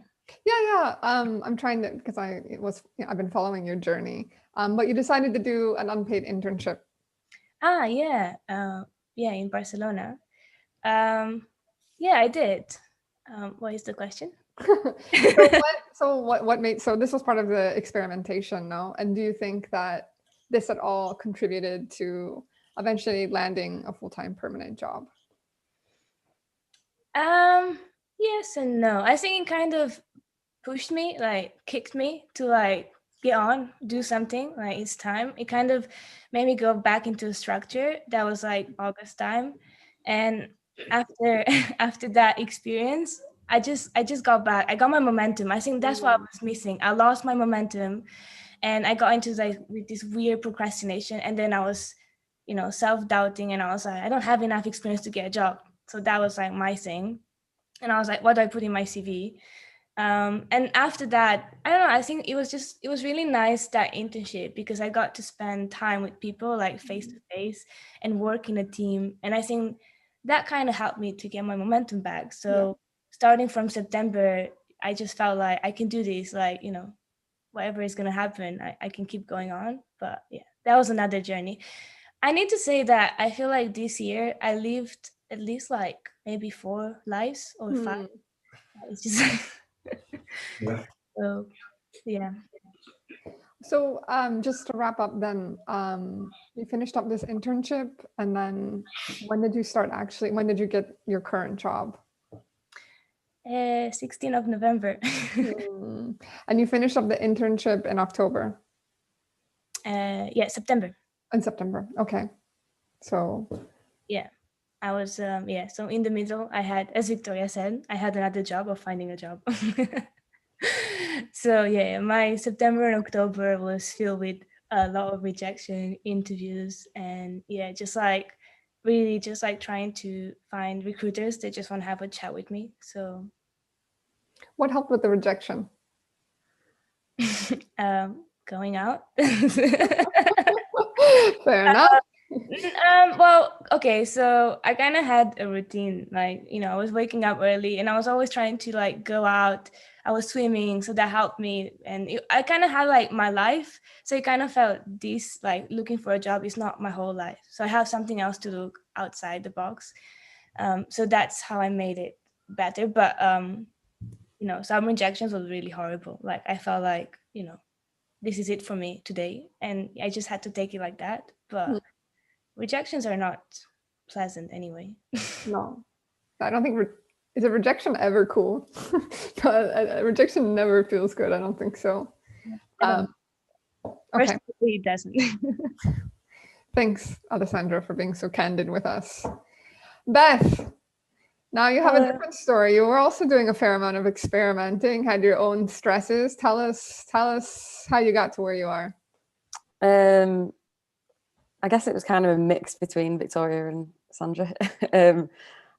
Yeah. I'm trying to, because I've been following your journey. But you decided to do an unpaid internship. Yeah, in Barcelona. Yeah, I did. What is the question? So this was part of the experimentation, no? And do you think that this at all contributed to eventually landing a full-time permanent job? Yes and no. I think it kind of pushed me, like kicked me to like get on, do something, like it's time. It kind of made me go back into a structure. That was like August time. And after after that experience, I just got back. I got my momentum. I think that's what I was missing. I lost my momentum and I got into like with this weird procrastination. And then I was, self-doubting, and I was like, I don't have enough experience to get a job. So that was like my thing. And I was like, what do I put in my CV? And after that, I don't know, I think it was really nice, that internship, because I got to spend time with people like face to face and work in a team. And I think that kind of helped me to get my momentum back. So starting from September, I just felt like I can do this, like, whatever is going to happen, I can keep going on. But yeah, that was another journey. I need to say that I feel like this year I lived at least like maybe 4 lives or 5. It's just So yeah. So just to wrap up then, you finished up this internship, and then when did you get your current job? 16th of November. And you finished up the internship in October? Yeah, September. In September, okay. So yeah, I was so in the middle, I had, as Victoria said, I had another job of finding a job. So yeah, my September and October was filled with a lot of rejection interviews, and just like really just like trying to find recruiters that just want to have a chat with me. So what helped with the rejection? Going out. Fair enough. Well, okay, so I kind of had a routine, like, I was waking up early and I was always trying to like go out. I was swimming, so that helped me. And I kind of had like my life. So it kind of felt this, like looking for a job is not my whole life. So I have something else to look outside the box. So that's how I made it better. But, some rejections was really horrible. Like I felt like, this is it for me today. And I just had to take it like that. But rejections are not pleasant anyway. No, I don't think, is a rejection ever cool? A rejection never feels good. I don't think so. Okay. Personally, it doesn't. Thanks, Alefandra, for being so candid with us. Beth, now you have a different story. You were also doing a fair amount of experimenting, had your own stresses. Tell us how you got to where you are. I guess it was kind of a mix between Victoria and Sandra.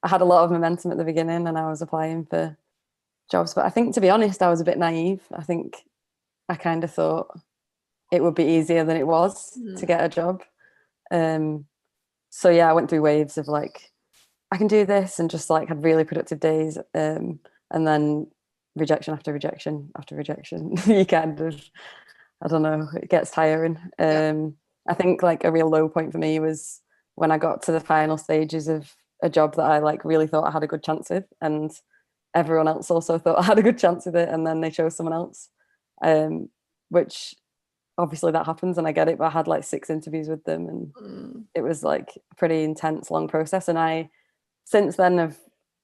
I had a lot of momentum at the beginning and I was applying for jobs, but I think, to be honest, I was a bit naive. I think I kind of thought it would be easier than it was to get a job. So yeah, I went through waves of like, I can do this, and just like had really productive days. And then rejection after rejection after rejection. You kind of, I don't know, it gets tiring. I think like a real low point for me was when I got to the final stages of a job that I like really thought I had a good chance with, and everyone else also thought I had a good chance with it, and then they chose someone else, which obviously that happens and I get it, but I had like 6 interviews with them, and it was like a pretty intense, long process. And I since then have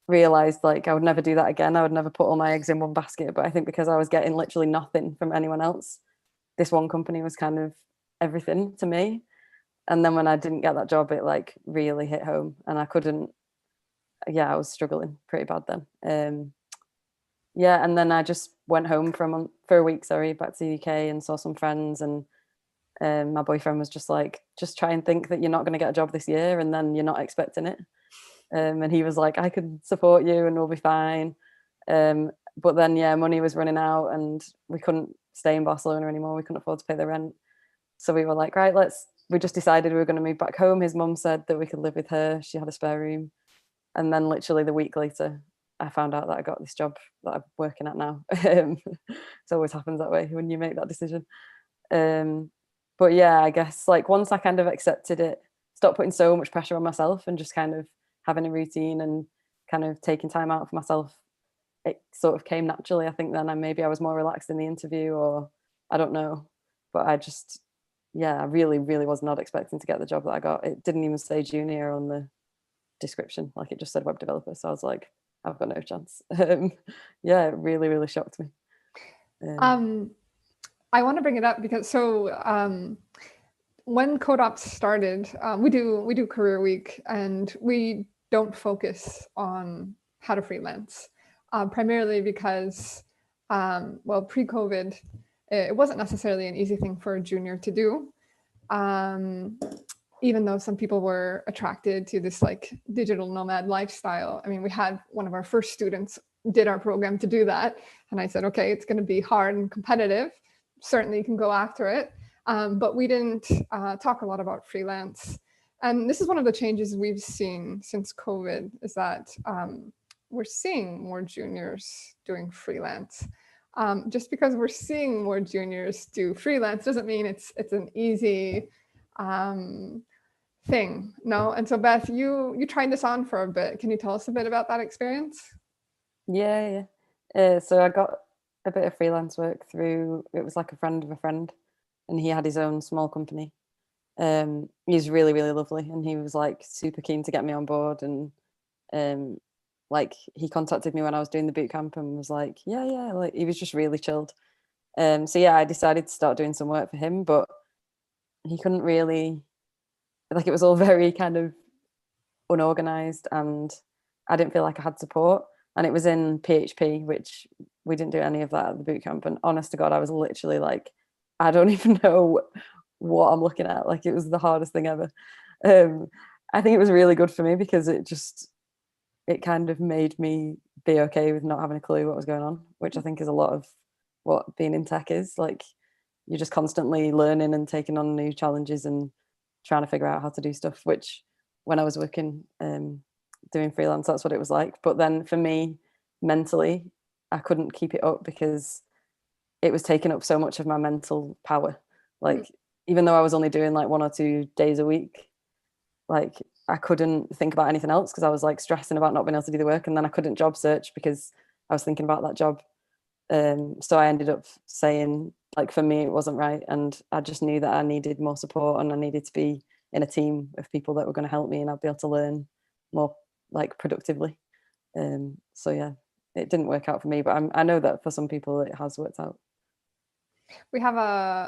realized like I would never do that again. I would never put all my eggs in one basket. But I think because I was getting literally nothing from anyone else, this one company was kind of everything to me. And then when I didn't get that job, it like really hit home, and I couldn't, I was struggling pretty bad then. And then I just went home for a week, back to the UK, and saw some friends, and my boyfriend was just like, just try and think that you're not going to get a job this year, and then you're not expecting it. And he was like, I can support you and we'll be fine. But then, yeah, money was running out and we couldn't stay in Barcelona anymore. We couldn't afford to pay the rent. So we were like, right, we just decided we were going to move back home. His mum said that we could live with her. She had a spare room. And then literally the week later, I found out that I got this job that I'm working at now. It always happens that way when you make that decision. But yeah, I guess like once I kind of accepted it, stopped putting so much pressure on myself and just kind of having a routine and kind of taking time out for myself, it sort of came naturally. I think then maybe I was more relaxed in the interview, or I don't know. But I just, yeah, I really, really was not expecting to get the job that I got. It didn't even say junior on the description, like it just said web developer. So I was like, I've got no chance. Yeah, it really, really shocked me. I want to bring it up because when CodeOps started, we do Career Week, and we don't focus on how to freelance, primarily because, pre-COVID, it wasn't necessarily an easy thing for a junior to do. Even though some people were attracted to this like digital nomad lifestyle. I mean, we had one of our first students did our program to do that. And I said, okay, it's going to be hard and competitive. Certainly you can go after it. But we didn't talk a lot about freelance. And this is one of the changes we've seen since COVID, is that we're seeing more juniors doing freelance. Just because we're seeing more juniors do freelance doesn't mean it's an easy thing, no? And so Beth, you tried this on for a bit. Can you tell us a bit about that experience? Yeah. So I got a bit of freelance work through, it was like a friend of a friend, and he had his own small company. He's really, really lovely, and he was like super keen to get me on board, and like he contacted me when I was doing the bootcamp and was like, yeah, like he was just really chilled. So yeah, I decided to start doing some work for him, but he couldn't really, like it was all very kind of unorganized, and I didn't feel like I had support. And it was in PHP, which we didn't do any of that at the bootcamp. And honest to God, I was literally like, I don't even know what I'm looking at. Like it was the hardest thing ever. I think it was really good for me because it kind of made me be okay with not having a clue what was going on, which I think is a lot of what being in tech is. Like you're just constantly learning and taking on new challenges and trying to figure out how to do stuff, which when I was working doing freelance, that's what it was like. But then for me mentally, I couldn't keep it up because it was taking up so much of my mental power. Like even though I was only doing like 1 or 2 days a week, like I couldn't think about anything else because I was like stressing about not being able to do the work, and then I couldn't job search because I was thinking about that job. So I ended up saying, like, for me it wasn't right, and I just knew that I needed more support and I needed to be in a team of people that were going to help me, and I'd be able to learn more like productively. So yeah, it didn't work out for me, but I know that for some people it has worked out. We have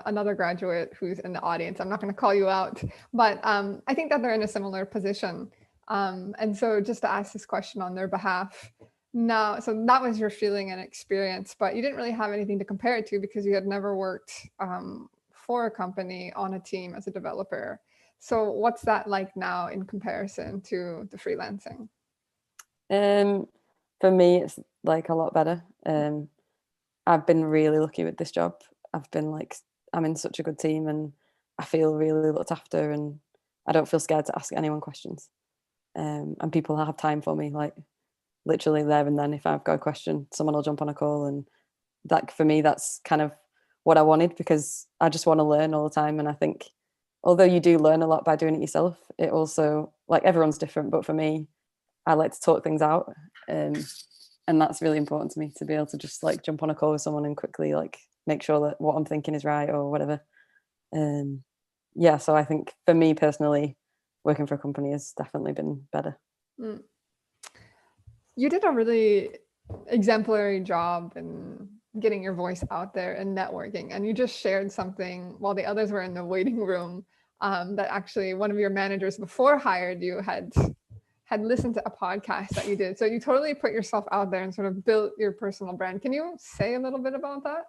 another graduate who's in the audience. I'm not going to call you out, but I think that they're in a similar position. And so just to ask this question on their behalf, now, so that was your feeling and experience, but you didn't really have anything to compare it to because you had never worked for a company on a team as a developer. So what's that like now in comparison to the freelancing? For me, it's like a lot better. I've been really lucky with this job. I've been like, I'm in such a good team and I feel really looked after, and I don't feel scared to ask anyone questions. And people have time for me, like literally there and then. If I've got a question, someone will jump on a call, and that for me, that's kind of what I wanted, because I just want to learn all the time. And I think although you do learn a lot by doing it yourself, it also, like, everyone's different, but for me, I like to talk things out. And that's really important to me, to be able to just like jump on a call with someone and quickly like make sure that what I'm thinking is right or whatever. Yeah, so I think for me personally, working for a company has definitely been better. You did a really exemplary job in getting your voice out there and networking, and you just shared something while the others were in the waiting room, that actually one of your managers before hired you had listened to a podcast that you did. So you totally put yourself out there and sort of built your personal brand. Can you say a little bit about that?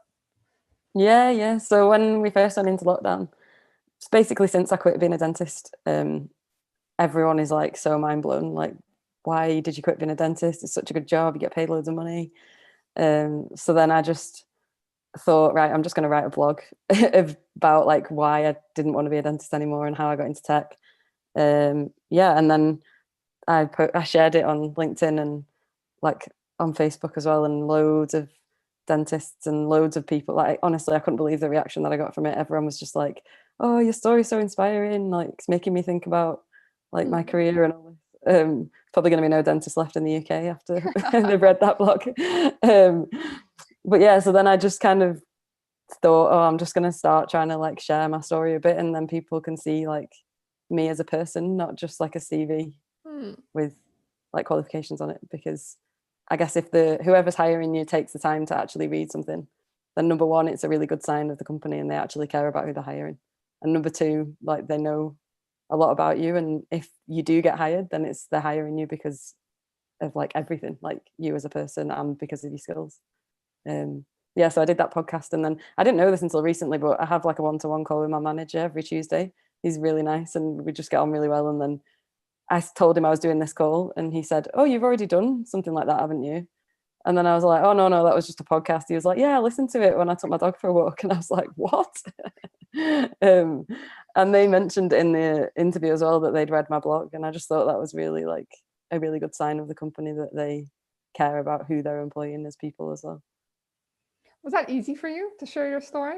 Yeah. So when we first went into lockdown, it's basically since I quit being a dentist, everyone is like so mind blown. Like why did you quit being a dentist? It's such a good job. You get paid loads of money. So then I just thought, right, I'm just going to write a blog about like why I didn't want to be a dentist anymore and how I got into tech. And then I shared it on LinkedIn and like on Facebook as well, and loads of dentists and loads of people. Like, honestly, I couldn't believe the reaction that I got from it. Everyone was just like, oh, your story's so inspiring, like it's making me think about like my career and all this. Probably going to be no dentist left in the UK after they've read that blog. But yeah, so then I just kind of thought, oh, I'm just going to start trying to like share my story a bit, and then people can see like me as a person, not just like a CV with like qualifications on it. Because I guess if whoever's hiring you takes the time to actually read something, then number one, it's a really good sign of the company and they actually care about who they're hiring. And number two, like they know a lot about you, and if you do get hired, then they're hiring you because of like everything, like you as a person and because of your skills. So I did that podcast, and then I didn't know this until recently, but I have like a one-to-one call with my manager every Tuesday. He's really nice and we just get on really well. And then I told him I was doing this call and he said, oh, you've already done something like that, haven't you? And then I was like, oh, no, that was just a podcast. He was like, yeah, I listened to it when I took my dog for a walk. And I was like, what? And they mentioned in the interview as well that they'd read my blog. And I just thought that was really like a really good sign of the company, that they care about who they're employing as people as well. Was that easy for you to share your story?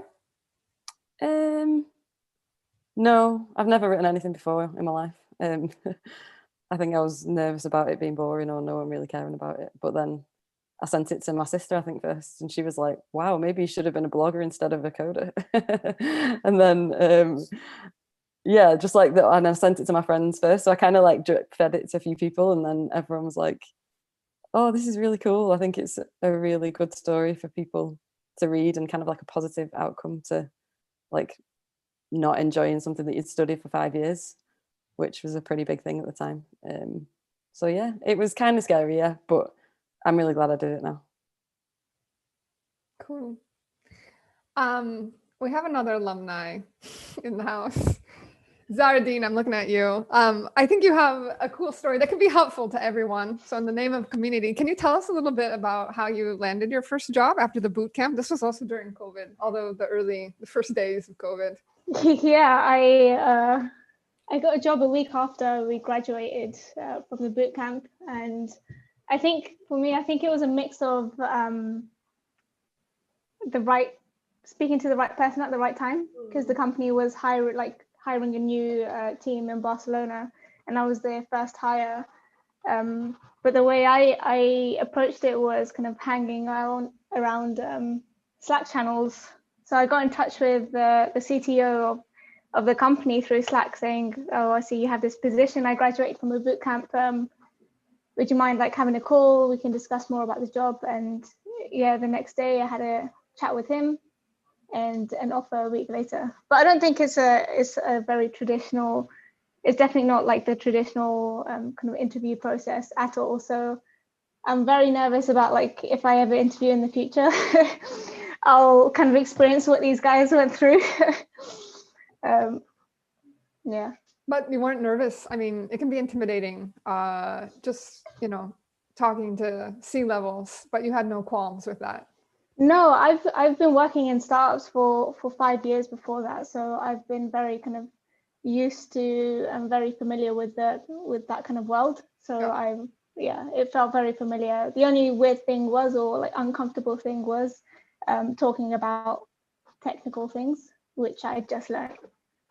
No, I've never written anything before in my life. I think I was nervous about it being boring or no one really caring about it. But then I sent it to my sister, I think, first, and she was like, wow, maybe you should have been a blogger instead of a coder. And then, just like that. And I sent it to my friends first. So I kind of like drip fed it to a few people, and then everyone was like, oh, this is really cool. I think it's a really good story for people to read, and kind of like a positive outcome to like not enjoying something that you'd studied for 5 years, which was a pretty big thing at the time. So yeah, it was kind of scary, yeah, but I'm really glad I did it now. Cool. We have another alumni in the house. Zaradine, I'm looking at you. I think you have a cool story that could be helpful to everyone. So in the name of community, can you tell us a little bit about how you landed your first job after the boot camp? This was also during COVID, although the first days of COVID. Yeah, I got a job a week after we graduated from the boot camp, and I think for me, it was a mix of speaking to the right person at the right time, because the company was hiring a new team in Barcelona, and I was their first hire. But the way I approached it was kind of hanging around Slack channels. So I got in touch with the CTO of the company through Slack, saying, oh, I see you have this position. I graduated from a boot camp. Would you mind like having a call? We can discuss more about the job. And yeah, the next day I had a chat with him and an offer a week later. But I don't think it's a very traditional, it's definitely not like the traditional kind of interview process at all. So I'm very nervous about like if I ever interview in the future, I'll kind of experience what these guys went through. Yeah. But you weren't nervous. I mean, it can be intimidating, just, talking to C-levels, but you had no qualms with that. No, I've been working in startups for 5 years before that. So I've been very kind of used to and very familiar with that kind of world. So it felt very familiar. The only weird thing was, or like uncomfortable thing was, talking about technical things, which I just learned.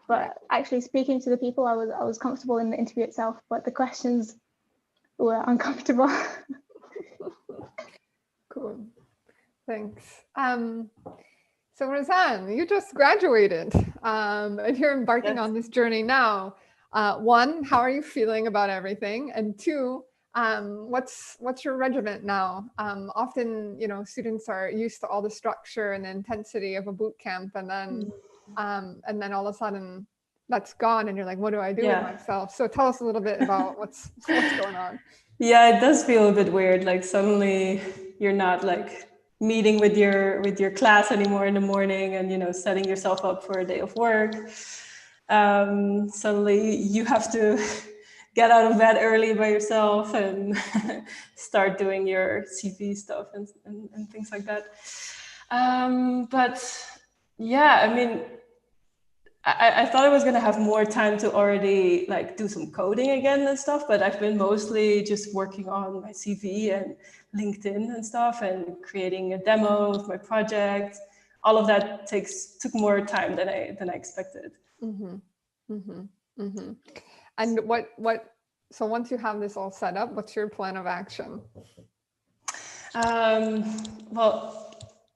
But actually speaking to the people, I was comfortable in the interview itself, but the questions were uncomfortable. Cool. Thanks. So Roseanne, you just graduated and you're embarking on this journey now. One, how are you feeling about everything? And two, what's your regiment now? Often, students are used to all the structure and the intensity of a boot camp, and then all of a sudden that's gone and you're like, what do I do with myself? So tell us a little bit about what's going on. Yeah, it does feel a bit weird. Like suddenly you're not like meeting with your class anymore in the morning and setting yourself up for a day of work. Suddenly you have to get out of bed early by yourself and start doing your CV stuff and things like that. But yeah, I mean, I thought I was gonna have more time to already like do some coding again and stuff, but I've been mostly just working on my CV and LinkedIn and stuff and creating a demo of my project. All of that took more time than I expected. Mm-hmm. Mm-hmm. Mm-hmm. And so once you have this all set up, what's your plan of action? Well,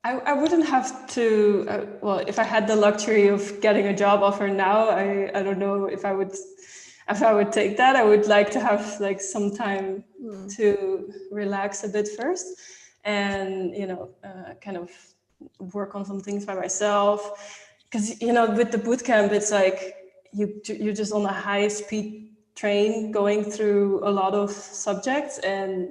I wouldn't have to, well, if I had the luxury of getting a job offer now, I don't know if I would take that. I would like to have like some time to relax a bit first and, you know, kind of work on some things by myself. Because, you know, with the bootcamp, it's like you're just on a high speed train going through a lot of subjects and,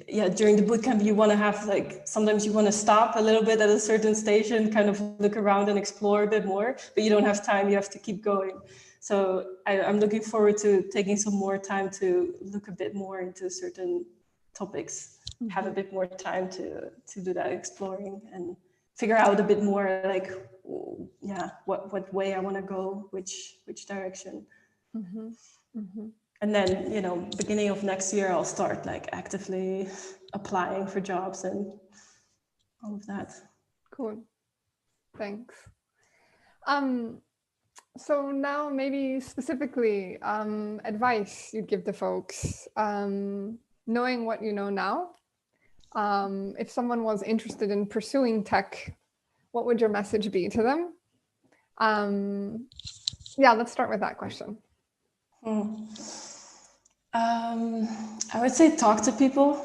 yeah, during the bootcamp, you want to have like, sometimes you want to stop a little bit at a certain station, kind of look around and explore a bit more, but you don't have time, you have to keep going. So I'm looking forward to taking some more time to look a bit more into certain topics, have a bit more time to do that exploring and figure out a bit more like, yeah, what way I want to go, which direction. Mm-hmm. Mm-hmm. And then, you know, beginning of next year, I'll start like actively applying for jobs and all of that. Cool. Thanks. So now maybe specifically advice you'd give to folks, knowing what you know now. If someone was interested in pursuing tech, what would your message be to them? Yeah, let's start with that question. I would say talk to people,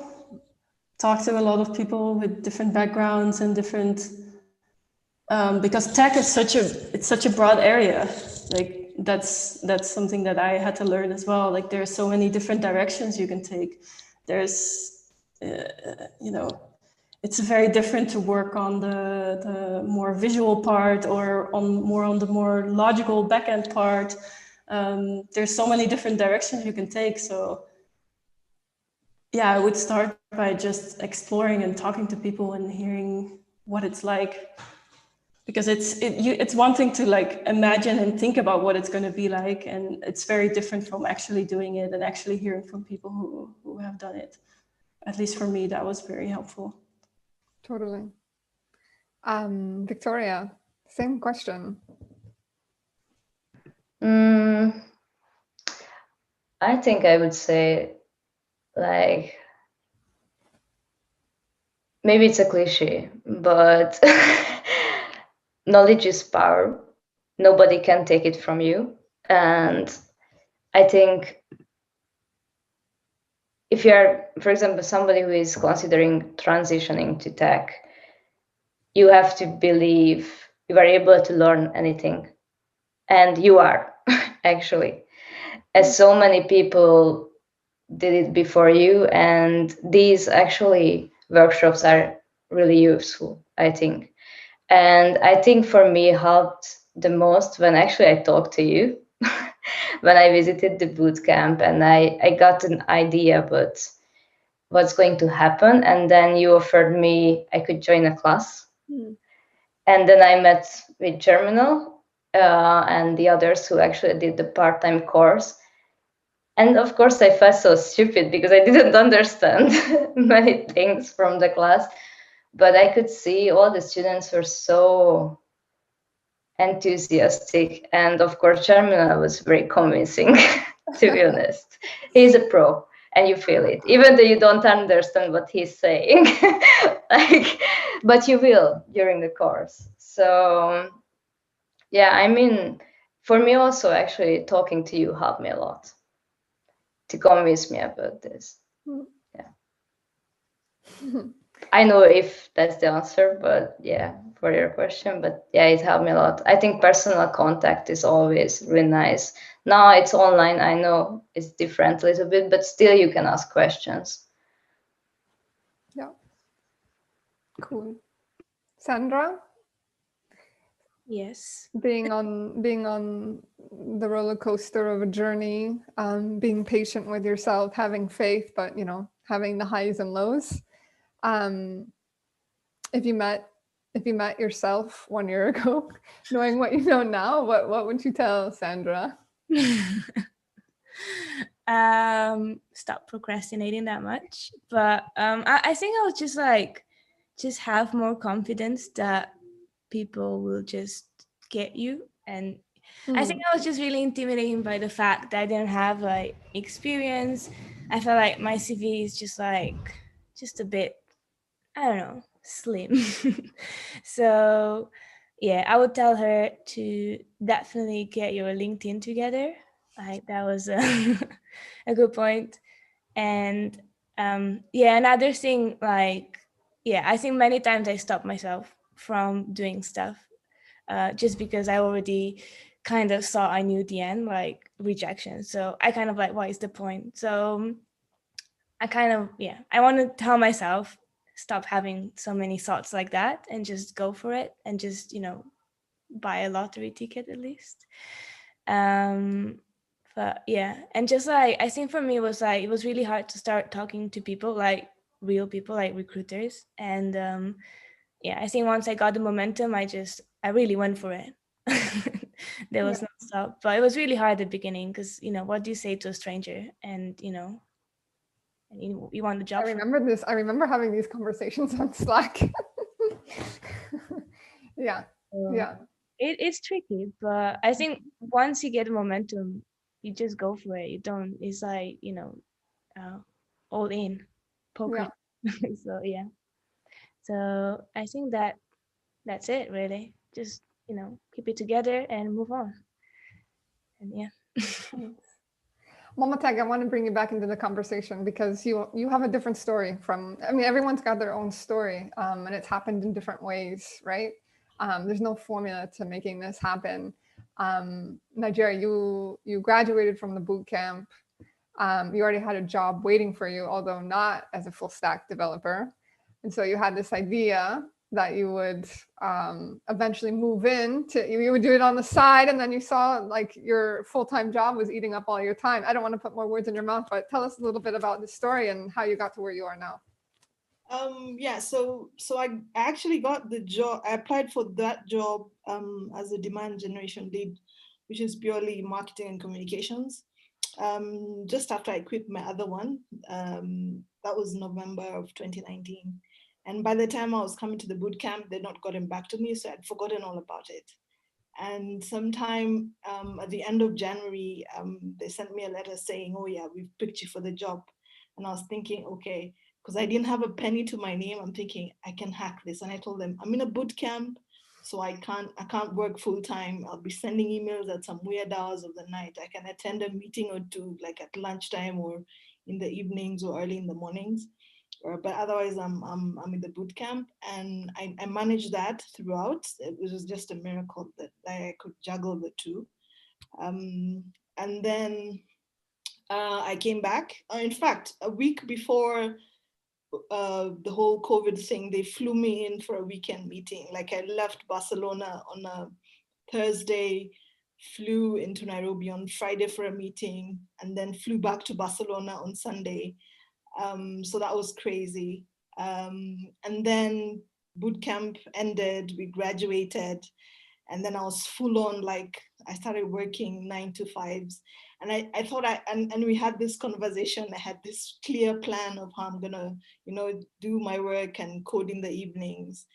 talk to a lot of people with different backgrounds and different, because tech is such a broad area. Like that's something that I had to learn as well. Like there are so many different directions you can take. There's, you know, it's very different to work on the more visual part or on the more logical backend part. There's so many different directions you can take. So yeah, I would start by just exploring and talking to people and hearing what it's like. Because it's one thing to like imagine and think about what it's going to be like. And it's very different from actually doing it and actually hearing from people who have done it. At least for me, that was very helpful. Totally. Victoria, same question. I think I would say, like, maybe it's a cliche, but knowledge is power. Nobody can take it from you. And I think if you're, for example, somebody who is considering transitioning to tech, you have to believe you are able to learn anything. And you are, actually. As so many people did it before you, and these actually workshops are really useful, I think. And I think for me helped the most when actually I talked to you, when I visited the bootcamp and I got an idea about what's going to happen. And then you offered me I could join a class. And then I met with Germinal and the others who actually did the part-time course. And of course, I felt so stupid because I didn't understand many things from the class. But I could see all the students were so enthusiastic. And of course, Germinal was very convincing, to be honest. He's a pro, and you feel it, even though you don't understand what he's saying. But you will during the course. So, yeah, I mean, for me also, actually, talking to you helped me a lot to convince me about this. Yeah. I know if that's the answer, but yeah, for your question, but yeah, it helped me a lot. I think personal contact is always really nice. Now it's online. I know it's different a little bit, but still you can ask questions. Yeah. Cool. Sandra, Yes. being on the roller coaster of a journey, being patient with yourself, having faith, but having the highs and lows. If you met yourself 1 year ago, knowing what you know now, what would you tell Sandra? Stop procrastinating that much. But I think I would just have more confidence that people will just get you. And I think I was just really intimidated by the fact that I didn't have like experience. I felt like my CV is just a bit, I don't know, slim. So yeah, I would tell her to definitely get your LinkedIn together. Like that was a good point. And another thing, I think many times I stop myself from doing stuff just because I already kind of saw I knew the end, like rejection. So I kind of like, what is the point? So I kind of, I want to tell myself, stop having so many thoughts like that and just go for it and just, buy a lottery ticket at least. But yeah, and just like, I think for me it was really hard to start talking to people, like real people, like recruiters. And I think once I got the momentum, I really went for it. There was no stop, but it was really hard at the beginning because, what do you say to a stranger? And, and you want the job. I remember this. I remember having these conversations on Slack. Yeah. It's tricky, but I think once you get momentum, you just go for it. You don't, it's like, all in poker. So yeah. So I think that's it really. Just, keep it together and move on. And yeah. Momatag, I want to bring you back into the conversation because you have a different story everyone's got their own story, and it's happened in different ways, right? There's no formula to making this happen. Nigeria, you graduated from the boot camp. You already had a job waiting for you, although not as a full stack developer. And so you had this idea that you would eventually move you would do it on the side, and then you saw like your full-time job was eating up all your time. I don't want to put more words in your mouth, but tell us a little bit about the story and how you got to where you are now. So I actually got the job. I applied for that job as a demand generation lead, which is purely marketing and communications. Just after I quit my other one, that was November of 2019. And by the time I was coming to the bootcamp, they'd not gotten back to me, so I'd forgotten all about it. And sometime at the end of January, they sent me a letter saying, oh yeah, we've picked you for the job. And I was thinking, okay, because I didn't have a penny to my name, I'm thinking I can hack this. And I told them, I'm in a bootcamp, so I can't work full time. I'll be sending emails at some weird hours of the night. I can attend a meeting or two, like at lunchtime or in the evenings or early in the mornings. But otherwise, I'm in the boot camp, and I managed that throughout. It was just a miracle that I could juggle the two. And then I came back. In fact, a week before the whole COVID thing, they flew me in for a weekend meeting. Like I left Barcelona on a Thursday, flew into Nairobi on Friday for a meeting, and then flew back to Barcelona on Sunday. So that was crazy. And then bootcamp ended, we graduated, and then I was full on, like I started working 9 to 5s. And I thought and we had this conversation, I had this clear plan of how I'm gonna, do my work and code in the evenings.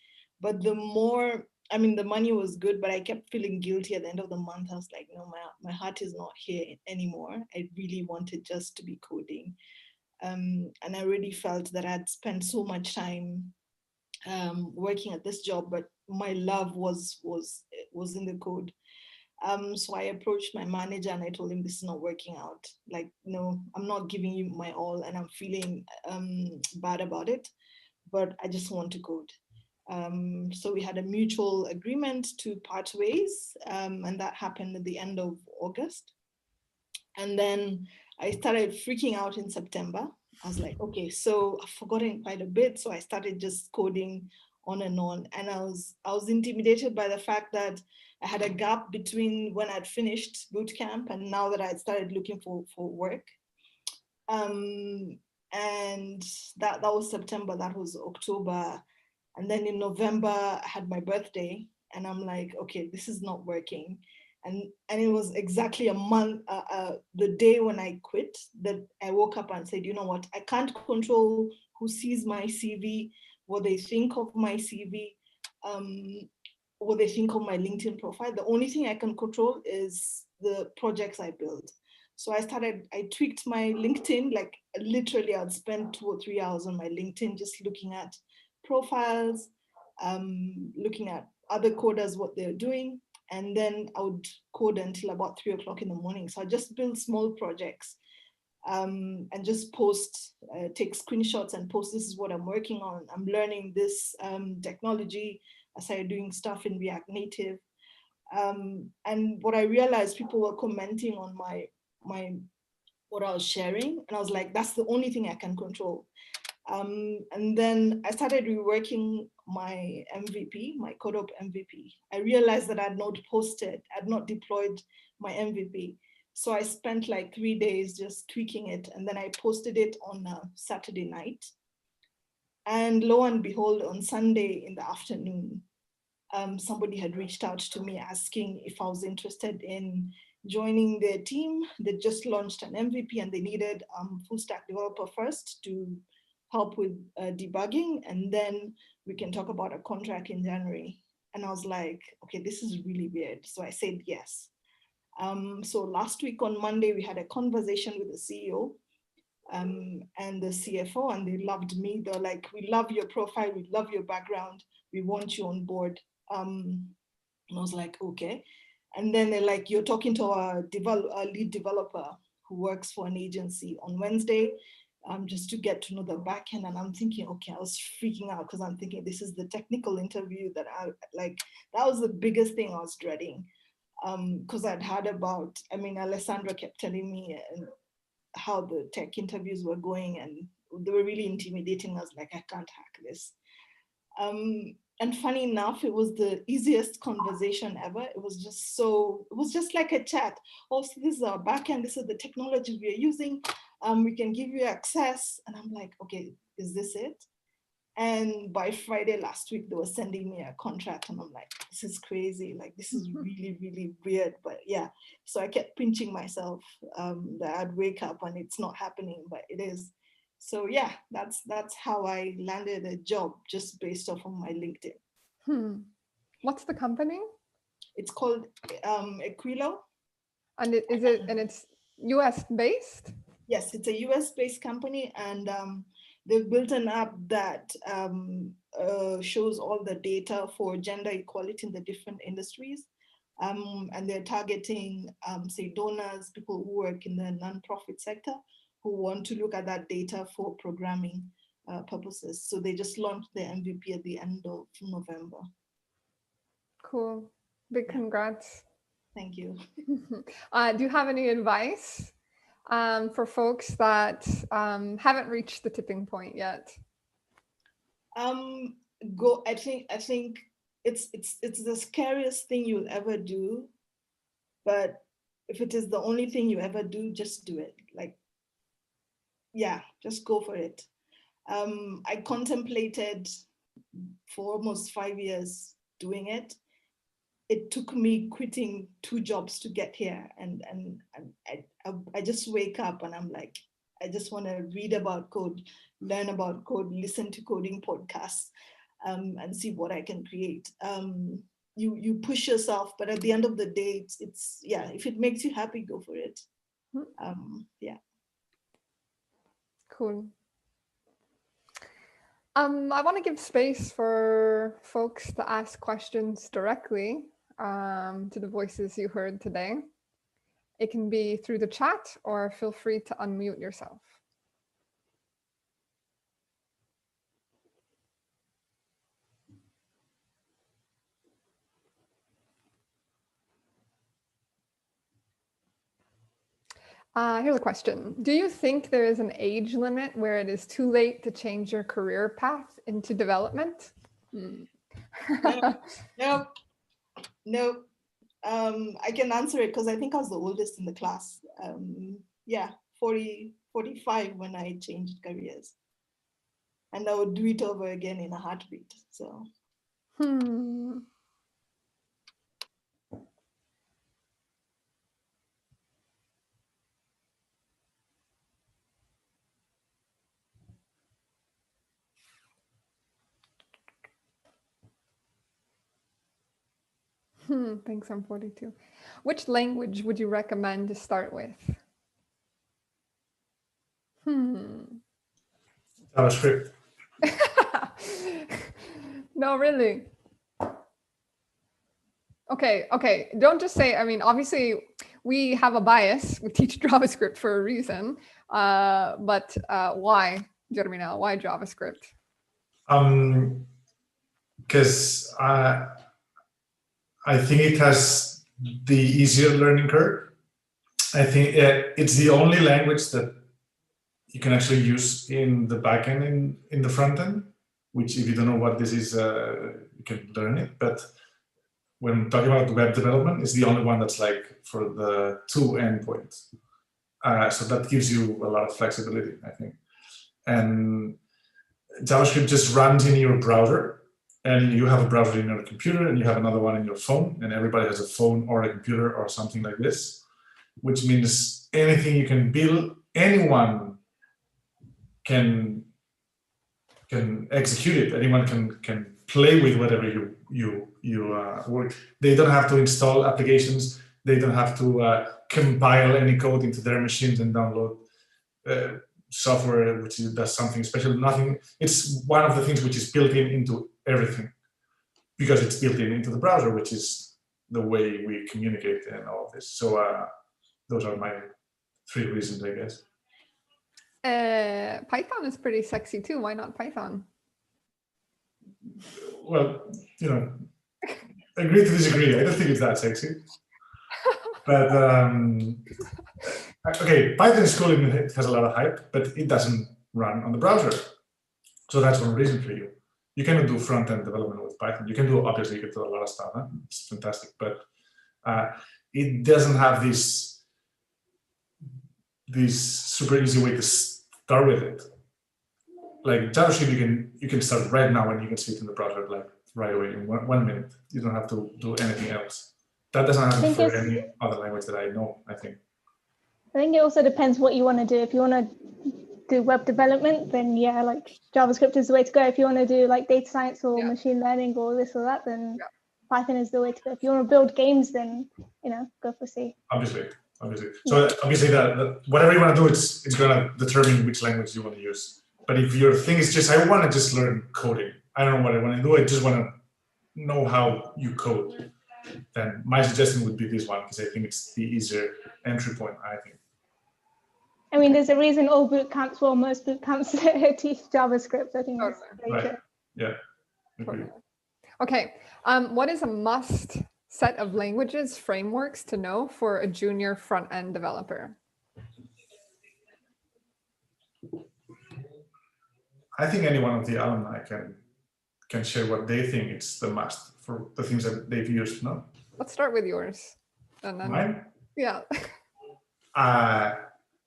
But the money was good, but I kept feeling guilty at the end of the month. I was like, no, my heart is not here anymore. I really wanted just to be coding. And I really felt that I'd spent so much time working at this job, but my love was in the code. So I approached my manager and I told him, this is not working out. Like, no, I'm not giving you my all, and I'm feeling bad about it, but I just want to code. So we had a mutual agreement to part ways, and that happened at the end of August. And then I started freaking out in September. I was like, okay, so I've forgotten quite a bit. So I started just coding on and on. And I was intimidated by the fact that I had a gap between when I'd finished bootcamp and now that I'd started looking for work. And that was September, that was October. And then in November, I had my birthday and I'm like, okay, this is not working. And it was exactly a month, the day when I quit, that I woke up and said, you know what, I can't control who sees my CV, what they think of my CV, what they think of my LinkedIn profile. The only thing I can control is the projects I build. So I tweaked my LinkedIn, like literally I'd spend 2 or 3 hours on my LinkedIn just looking at profiles, looking at other coders, what they're doing. And then I would code until about 3 o'clock in the morning. So I just build small projects and just post, take screenshots and post, this is what I'm working on. I'm learning this technology. I started doing stuff in React Native. And what I realized, people were commenting on what I was sharing. And I was like, that's the only thing I can control. And then I started reworking my MVP, my Cohort MVP. I realized that I'd not deployed my MVP. So I spent like 3 days just tweaking it. And then I posted it on a Saturday night. And lo and behold, on Sunday in the afternoon, somebody had reached out to me asking if I was interested in joining their team. They just launched an MVP and they needed full stack developer first to help with debugging, and then we can talk about a contract in January. And I was like, okay, this is really weird. So I said yes. So last week on Monday, we had a conversation with the CEO and the CFO, and they loved me. They're like, we love your profile, we love your background, we want you on board. And I was like, okay. And then they're like, you're talking to our lead developer who works for an agency on Wednesday, just to get to know the backend. And I'm thinking, okay, I was freaking out because I'm thinking this is the technical interview that that was the biggest thing I was dreading. Because I'd heard about, Alefandra kept telling me how the tech interviews were going and they were really intimidating. I was like, I can't hack this. And funny enough, it was the easiest conversation ever. It was just like a chat. Also, this is our backend, this is the technology we are using. We can give you access. And I'm like, okay, is this it? And by Friday last week, they were sending me a contract and I'm like, this is crazy. Like, this is really, really weird. But yeah, so I kept pinching myself that I'd wake up and it's not happening, but it is. So yeah, that's how I landed a job, just based off of my LinkedIn. What's the company? It's called Equilo. And it's US based? Yes, it's a US based company, and they've built an app that shows all the data for gender equality in the different industries. And they're targeting, say, donors, people who work in the nonprofit sector, who want to look at that data for programming purposes. So they just launched their MVP at the end of November. Cool. Big congrats. Thank you. Do you have any advice for folks that haven't reached the tipping point yet? I think it's the scariest thing you'll ever do, but if it is the only thing you ever do, just do it. Like, yeah, just go for it. I contemplated for almost 5 years doing it. It took me quitting 2 jobs to get here, and I just wake up and I'm like, I just want to read about code, learn about code, listen to coding podcasts, and see what I can create. You push yourself, but at the end of the day, it's yeah, if it makes you happy, go for it. Yeah. Cool. I want to give space for folks to ask questions directly to the voices you heard today. It can be through the chat, or feel free to unmute yourself. Here's a question. Do you think there is an age limit where it is too late to change your career path into development? No. I can answer it because I think I was the oldest in the class. Yeah, 45 when I changed careers. And I would do it over again in a heartbeat. So. Thanks, I'm 42. Which language would you recommend to start with? JavaScript. No, really. Okay. Don't just say, I mean, obviously we have a bias. We teach JavaScript for a reason. But why, Jeremina? Why JavaScript? Because I think it has the easier learning curve. I think it's the only language that you can actually use in the backend in the front end, which if you don't know what this is, you can learn it. But when talking about web development, it's the only one that's like for the two endpoints. So that gives you a lot of flexibility, I think. And JavaScript just runs in your browser, and you have a browser in your computer and you have another one in your phone, and everybody has a phone or a computer or something like this, which means anything you can build, anyone can execute it. Anyone can play with whatever you work. They don't have to install applications. They don't have to compile any code into their machines and download software which does something special. Nothing. It's one of the things which is built into everything, because it's built into the browser, which is the way we communicate and all of this. So those are my 3 reasons, I guess. Python is pretty sexy too. Why not Python? Well, agree to disagree. I don't think it's that sexy. But okay, Python is cool and it has a lot of hype, but it doesn't run on the browser. So that's one reason for you. You cannot do front-end development with Python. You can do, obviously, you can do a lot of stuff. Huh? It's fantastic, but it doesn't have this super easy way to start with it. Like JavaScript, you can start right now and you can see it in the browser like right away in 1 minute. You don't have to do anything else. That doesn't happen for any other language that I know, I think. I think it also depends what you want to do. If you want to do web development, then yeah, like JavaScript is the way to go. If you want to do like data science or machine learning or this or that, then Python is the way to go. If you want to build games, then go for C. Obviously. So obviously that whatever you want to do, it's going to determine which language you want to use. But if your thing is just, I want to just learn coding, I don't know what I want to do, I just want to know how you code, then my suggestion would be this one, because I think it's the easier entry point, I think. I mean, there's a reason all boot camps, well, most boot camps teach JavaScript. I think that's right. Yeah. Agree. Okay. What is a must set of languages, frameworks to know for a junior front-end developer? I think any one of the alumni can share what they think it's the must for the things that they've used. No. Let's start with yours. And then, mine? Yeah.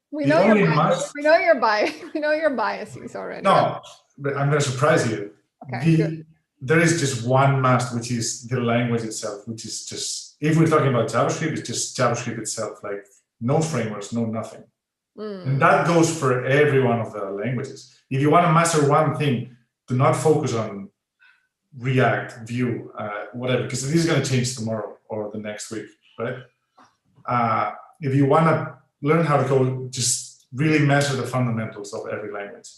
We know your biases already. No, but I'm going to surprise you. Okay. There is just one must, which is the language itself, which is just, if we're talking about JavaScript, it's just JavaScript itself, like no frameworks, no nothing. And that goes for every one of the languages. If you want to master one thing, do not focus on React, Vue, whatever, because this is going to change tomorrow or the next week, right? If you want to learn how to code, just really master the fundamentals of every language.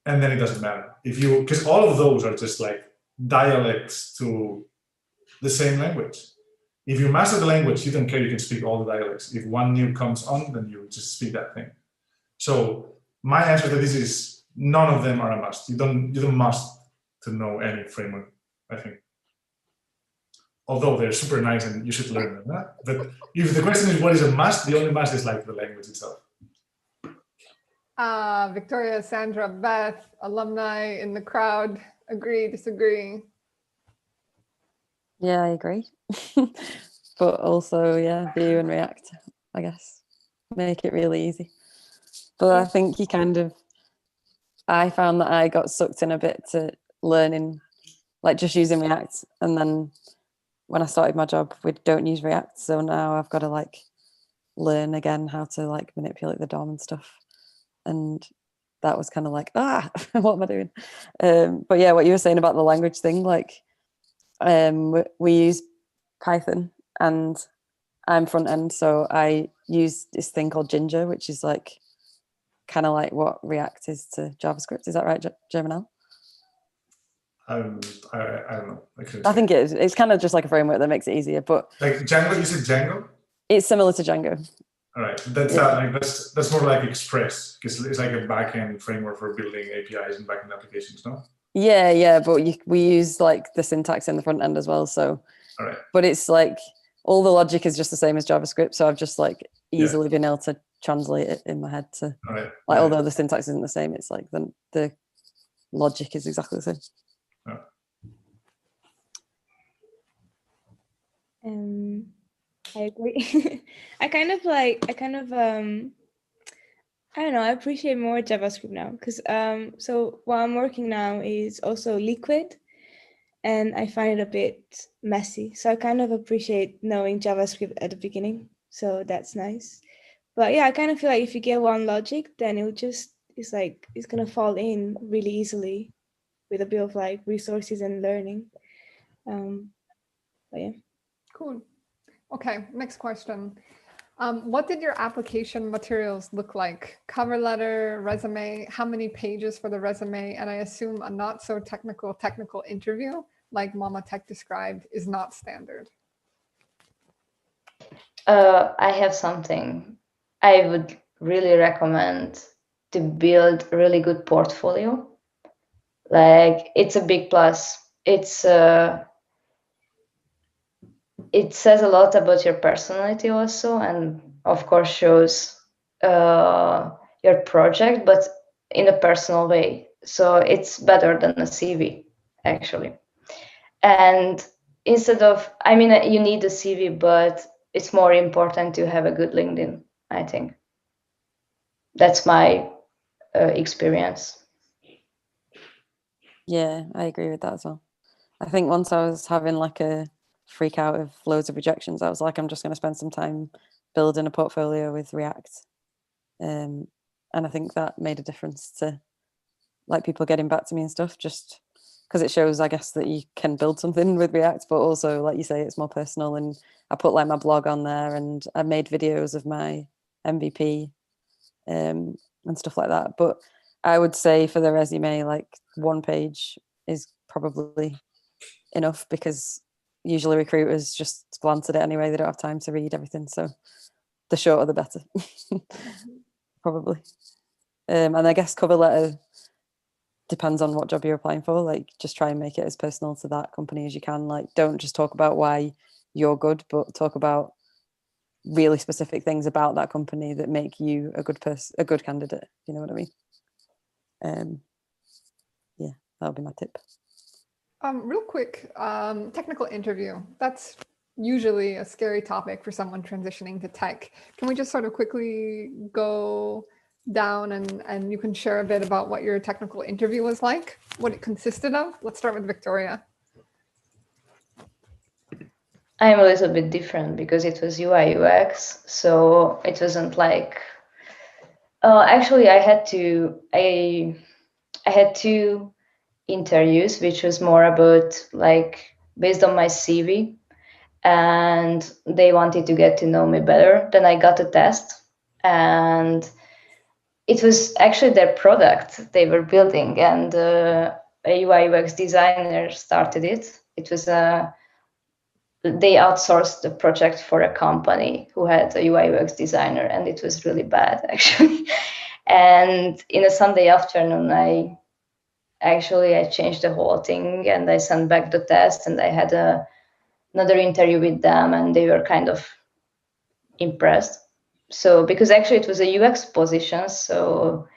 And then it doesn't matter. Because all of those are just like dialects to the same language. If you master the language, you don't care, you can speak all the dialects. If one new comes on, then you just speak that thing. So my answer to this is none of them are a must. You don't must to know any framework, I think. Although they're super nice and you should learn them. Huh? But if the question is what is a must, the only must is like the language itself. Victoria, Sandra, Beth, alumni in the crowd, agree, disagree? Yeah, I agree. but also, yeah, Vue and React, I guess, make it really easy. But I think I found that I got sucked in a bit to learning, like just using React. And then when I started my job, we don't use React. So now I've got to like learn again how to like manipulate the DOM and stuff. And that was kind of like, what am I doing? But yeah, what you were saying about the language thing, like we use Python and I'm front end. So I use this thing called Ginger, which is like kind of like what React is to JavaScript. Is that right, Germinal? I don't know. I think it is. It's kind of just like a framework that makes it easier. But like Django, you said Django? It's similar to Django. All right, that's more like Express, because it's like a backend framework for building APIs and backend applications, no? Yeah, but we use like the syntax in the front end as well. So, all right. But it's like all the logic is just the same as JavaScript. So I've just like easily been able to translate it in my head to although the syntax isn't the same, it's like the logic is exactly the same. I agree. I don't know, I appreciate more JavaScript now because so what I'm working now is also Liquid and I find it a bit messy. So I kind of appreciate knowing JavaScript at the beginning. So that's nice. But yeah, I kind of feel like if you get one logic, then it's gonna fall in really easily with a bit of like resources and learning. But yeah. Cool. Okay, next question. What did your application materials look like? Cover letter, resume, how many pages for the resume? And I assume a not so technical interview like Mama Tech described is not standard. I have something. I would really recommend to build a really good portfolio. Like it's a big plus. It says a lot about your personality also, and of course shows your project, but in a personal way. So it's better than a CV, actually. And instead of, I mean, you need a CV, but it's more important to have a good LinkedIn, I think. That's my experience. Yeah, I agree with that as well. I think once I was having like a freak out of loads of rejections, I was like, I'm just going to spend some time building a portfolio with React. And I think that made a difference to like people getting back to me and stuff, just because it shows, I guess, that you can build something with React, but also, like you say, it's more personal. And I put like my blog on there and I made videos of my MVP and stuff like that. But I would say for the resume, like one page is probably enough because usually recruiters just glance at it anyway. They don't have time to read everything. So the shorter, the better, probably. And I guess cover letter depends on what job you're applying for. Like just try and make it as personal to that company as you can. Like don't just talk about why you're good, but talk about really specific things about that company that make you a good person, a good candidate. You know what I mean? Yeah, that would be my tip. Real quick, technical interview. That's usually a scary topic for someone transitioning to tech. Can we just sort of quickly go down and you can share a bit about what your technical interview was like, what it consisted of? Let's start with Victoria. I'm a little bit different because it was UI UX, so it wasn't like. Actually, I had two interviews, which was more about like based on my CV, and they wanted to get to know me better. Then I got a test, and it was actually their product they were building, and a UI UX designer started it. It was they outsourced the project for a company who had a UI UX designer, and it was really bad actually. And in a Sunday afternoon, I changed the whole thing and I sent back the test, and I had another interview with them, and they were kind of impressed. So because actually it was a UX position, so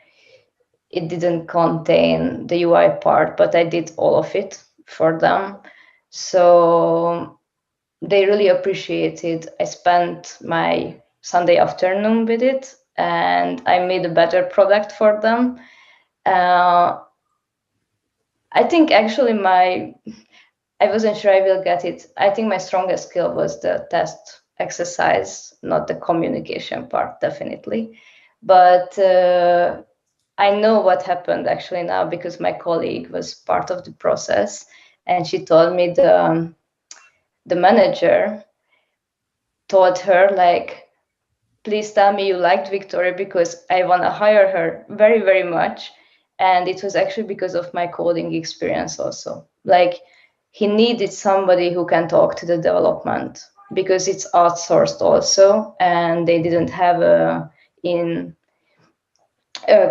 it didn't contain the UI part, but I did all of it for them. So they really appreciated. I spent my Sunday afternoon with it, and I made a better product for them. I think actually I wasn't sure I will get it. I think my strongest skill was the test exercise, not the communication part, definitely. But I know what happened actually now, because my colleague was part of the process, and she told me the manager told her, like, please tell me you liked Victoria, because I want to hire her very, very much. And it was actually because of my coding experience also. Like, he needed somebody who can talk to the development, because it's outsourced also, and they didn't have a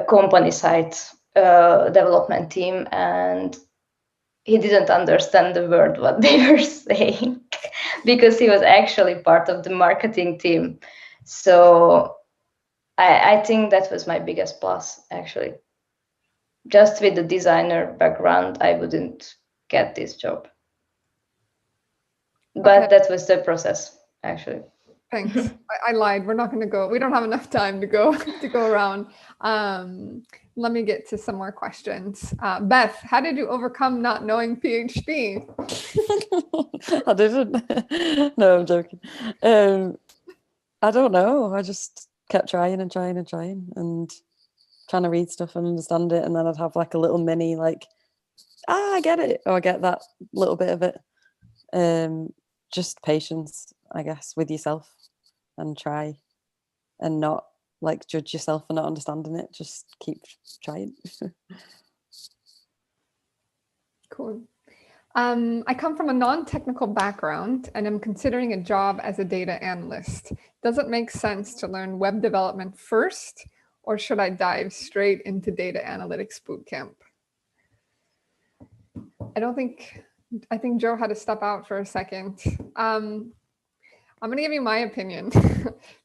company side development team, and he didn't understand the word what they were saying because he was actually part of the marketing team. So I think that was my biggest plus, actually. Just with the designer background, I wouldn't get this job. But that was the process, actually. Thanks. I lied. We're not going to go. We don't have enough time to go around. Let me get to some more questions. Beth, how did you overcome not knowing PHP? I didn't. No, I'm joking. I don't know. I just kept trying and trying and trying and trying to read stuff and understand it. And then I'd have like a little mini, like, I get it. Or I get that little bit of it. Just patience, I guess, with yourself, and try and not like judge yourself for not understanding it. Just keep trying. Cool. I come from a non-technical background and am considering a job as a data analyst. Does it make sense to learn web development first, or should I dive straight into data analytics bootcamp? I think Joe had to step out for a second. I'm going to give you my opinion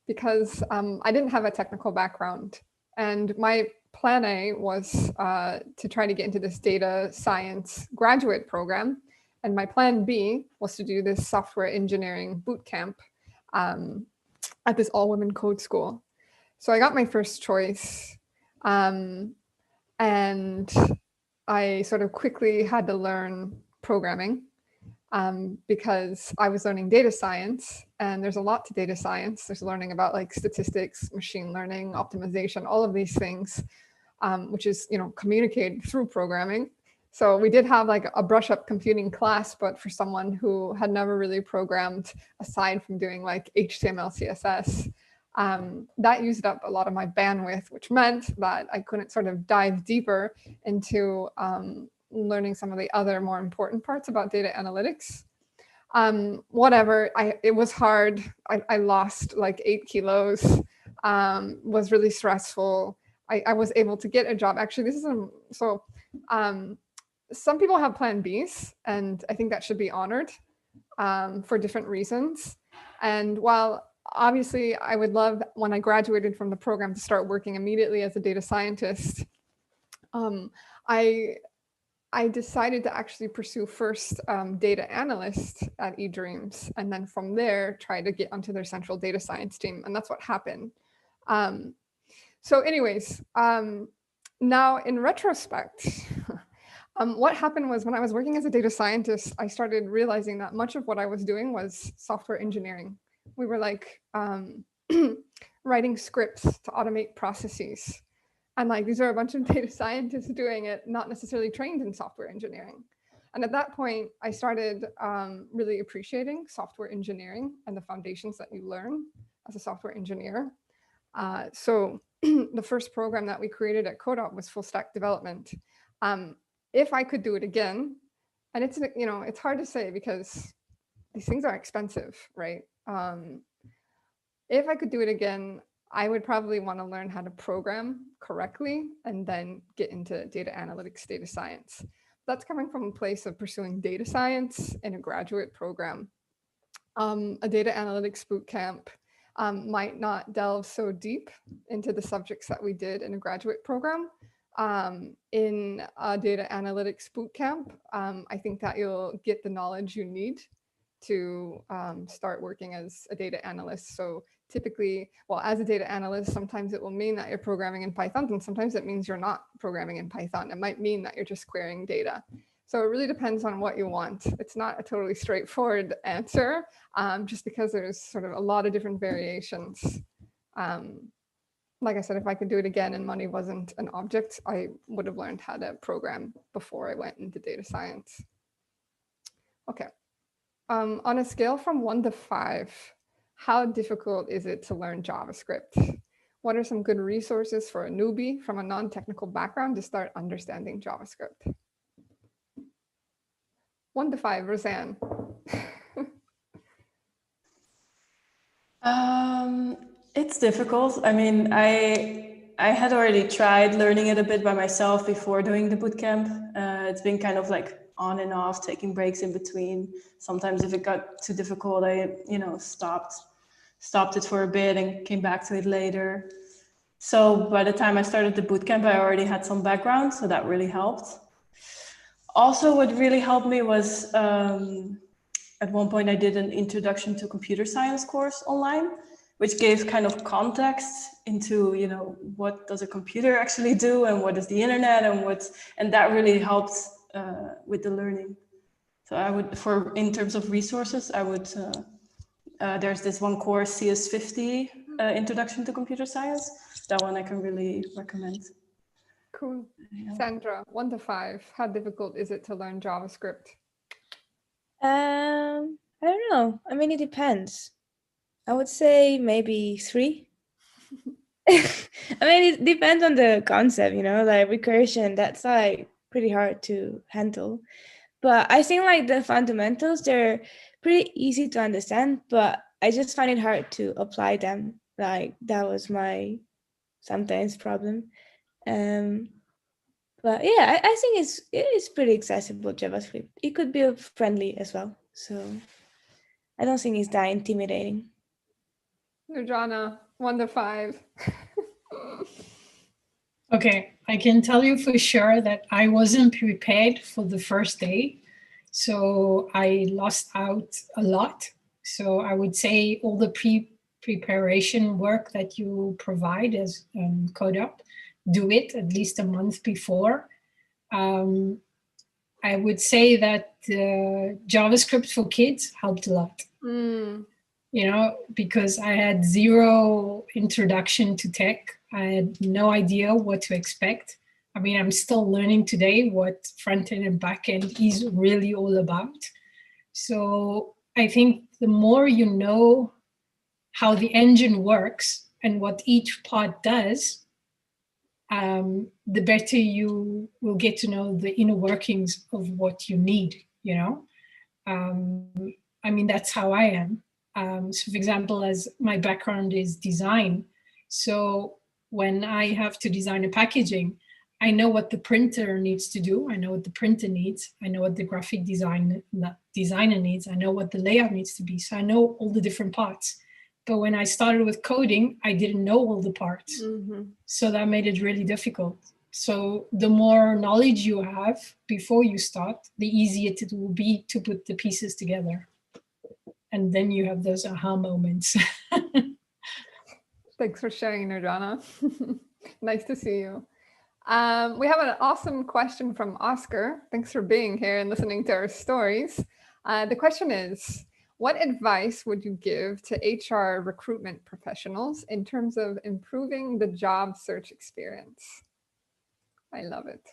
because I didn't have a technical background, and my plan A was to try to get into this data science graduate program. And my plan B was to do this software engineering bootcamp at this all-women code school. So I got my first choice, and I sort of quickly had to learn programming because I was learning data science, and there's a lot to data science. There's learning about like statistics, machine learning, optimization, all of these things, which is, communicated through programming. So we did have like a brush up computing class, but for someone who had never really programmed aside from doing like HTML, CSS, that used up a lot of my bandwidth, which meant that I couldn't sort of dive deeper into learning some of the other more important parts about data analytics. Whatever, it was hard. I lost like 8 kilos, was really stressful. I was able to get a job. Actually, some people have plan Bs, and I think that should be honored for different reasons. And while obviously I would love when I graduated from the program to start working immediately as a data scientist, I decided to actually pursue first data analyst at eDreams, and then from there try to get onto their central data science team. And that's what happened. So anyways, now in retrospect, what happened was when I was working as a data scientist, I started realizing that much of what I was doing was software engineering. We were like writing scripts to automate processes. And like, these are a bunch of data scientists doing it, not necessarily trained in software engineering. And at that point, I started really appreciating software engineering and the foundations that you learn as a software engineer. So the first program that we created at Cohort was full stack development. If I could do it again, and it's hard to say because these things are expensive, right? If I could do it again, I would probably want to learn how to program correctly and then get into data analytics, data science. That's coming from a place of pursuing data science in a graduate program. A data analytics bootcamp might not delve so deep into the subjects that we did in a graduate program. In a data analytics bootcamp, I think that you'll get the knowledge you need to start working as a data analyst. So typically, well, as a data analyst, sometimes it will mean that you're programming in Python, and sometimes it means you're not programming in Python. It might mean that you're just querying data. So it really depends on what you want. It's not a totally straightforward answer, just because there's sort of a lot of different variations. Like I said, if I could do it again and money wasn't an object, I would have learned how to program before I went into data science. Okay. On a scale from 1 to 5, how difficult is it to learn JavaScript? What are some good resources for a newbie from a non-technical background to start understanding JavaScript? 1 to 5, Roseanne. It's difficult. I mean, I had already tried learning it a bit by myself before doing the bootcamp. It's been kind of like on and off, taking breaks in between. Sometimes if it got too difficult, I, stopped it for a bit and came back to it later. So by the time I started the bootcamp, I already had some background, so that really helped. Also, what really helped me was at one point I did an introduction to computer science course online, which gave kind of context into, what does a computer actually do and what is the internet and that really helped with the learning. So I would, in terms of resources, I would, there's this one course, CS50, Introduction to Computer Science. That one I can really recommend. Cool. Yeah. Sandra, 1 to 5, how difficult is it to learn JavaScript? I don't know. I mean, it depends. I would say maybe 3. I mean, it depends on the concept, like recursion, that's like pretty hard to handle. But I think like the fundamentals, they're pretty easy to understand, but I just find it hard to apply them. Like that was my sometimes problem. But yeah, I think it is pretty accessible, JavaScript. It could be friendly as well. So I don't think it's that intimidating. Nirjana, 1 to 5. Okay, I can tell you for sure that I wasn't prepared for the first day. So I lost out a lot. So I would say all the preparation work that you provide as CodeUp, do it at least a month before. I would say that JavaScript for Kids helped a lot. Because I had zero introduction to tech. I had no idea what to expect. I mean, I'm still learning today what front-end and back-end is really all about. So I think the more you know how the engine works and what each part does, the better you will get to know the inner workings of what you need, I mean, that's how I am. So for example, as my background is design, so when I have to design a packaging, I know what the printer needs to do. I know what the printer needs. I know what the graphic designer needs. I know what the layout needs to be. So I know all the different parts. But when I started with coding, I didn't know all the parts. So that made it really difficult. So the more knowledge you have before you start, the easier it will be to put the pieces together. And then you have those aha moments. Thanks for sharing, Nirjana. Nice to see you. We have an awesome question from Oscar. Thanks for being here and listening to our stories. The question is, what advice would you give to HR recruitment professionals in terms of improving the job search experience? I love it.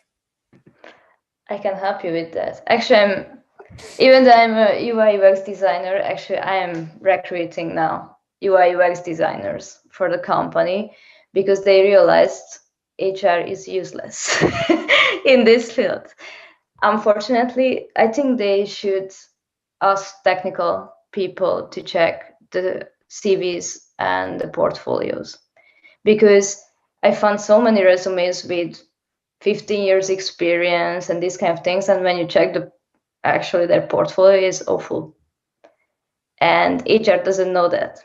I can help you with that. Actually, even though I'm a UI UX designer, actually I am recruiting now UI UX designers for the company because they realized HR is useless in this field. Unfortunately, I think they should ask technical people to check the CVs and the portfolios, because I found so many resumes with 15 years experience and these kind of things, and when you check their portfolio is awful, and HR doesn't know that.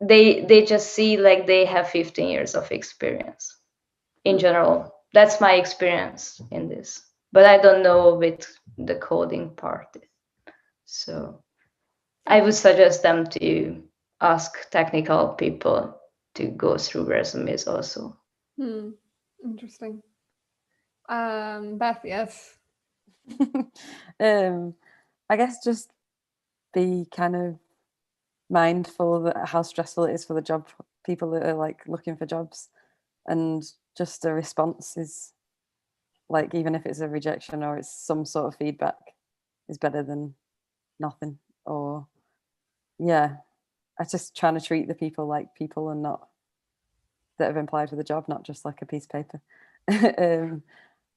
They just see like they have 15 years of experience in general. That's my experience in this, but I don't know with the coding part. So I would suggest them to ask technical people to go through resumes also. Interesting. Beth, yes. I guess just be kind of mindful of how stressful it is for the job people that are like looking for jobs, and just a response is like, even if it's a rejection or it's some sort of feedback, is better than nothing. Or yeah, I just trying to treat the people like people and not that have applied for the job, not just like a piece of paper.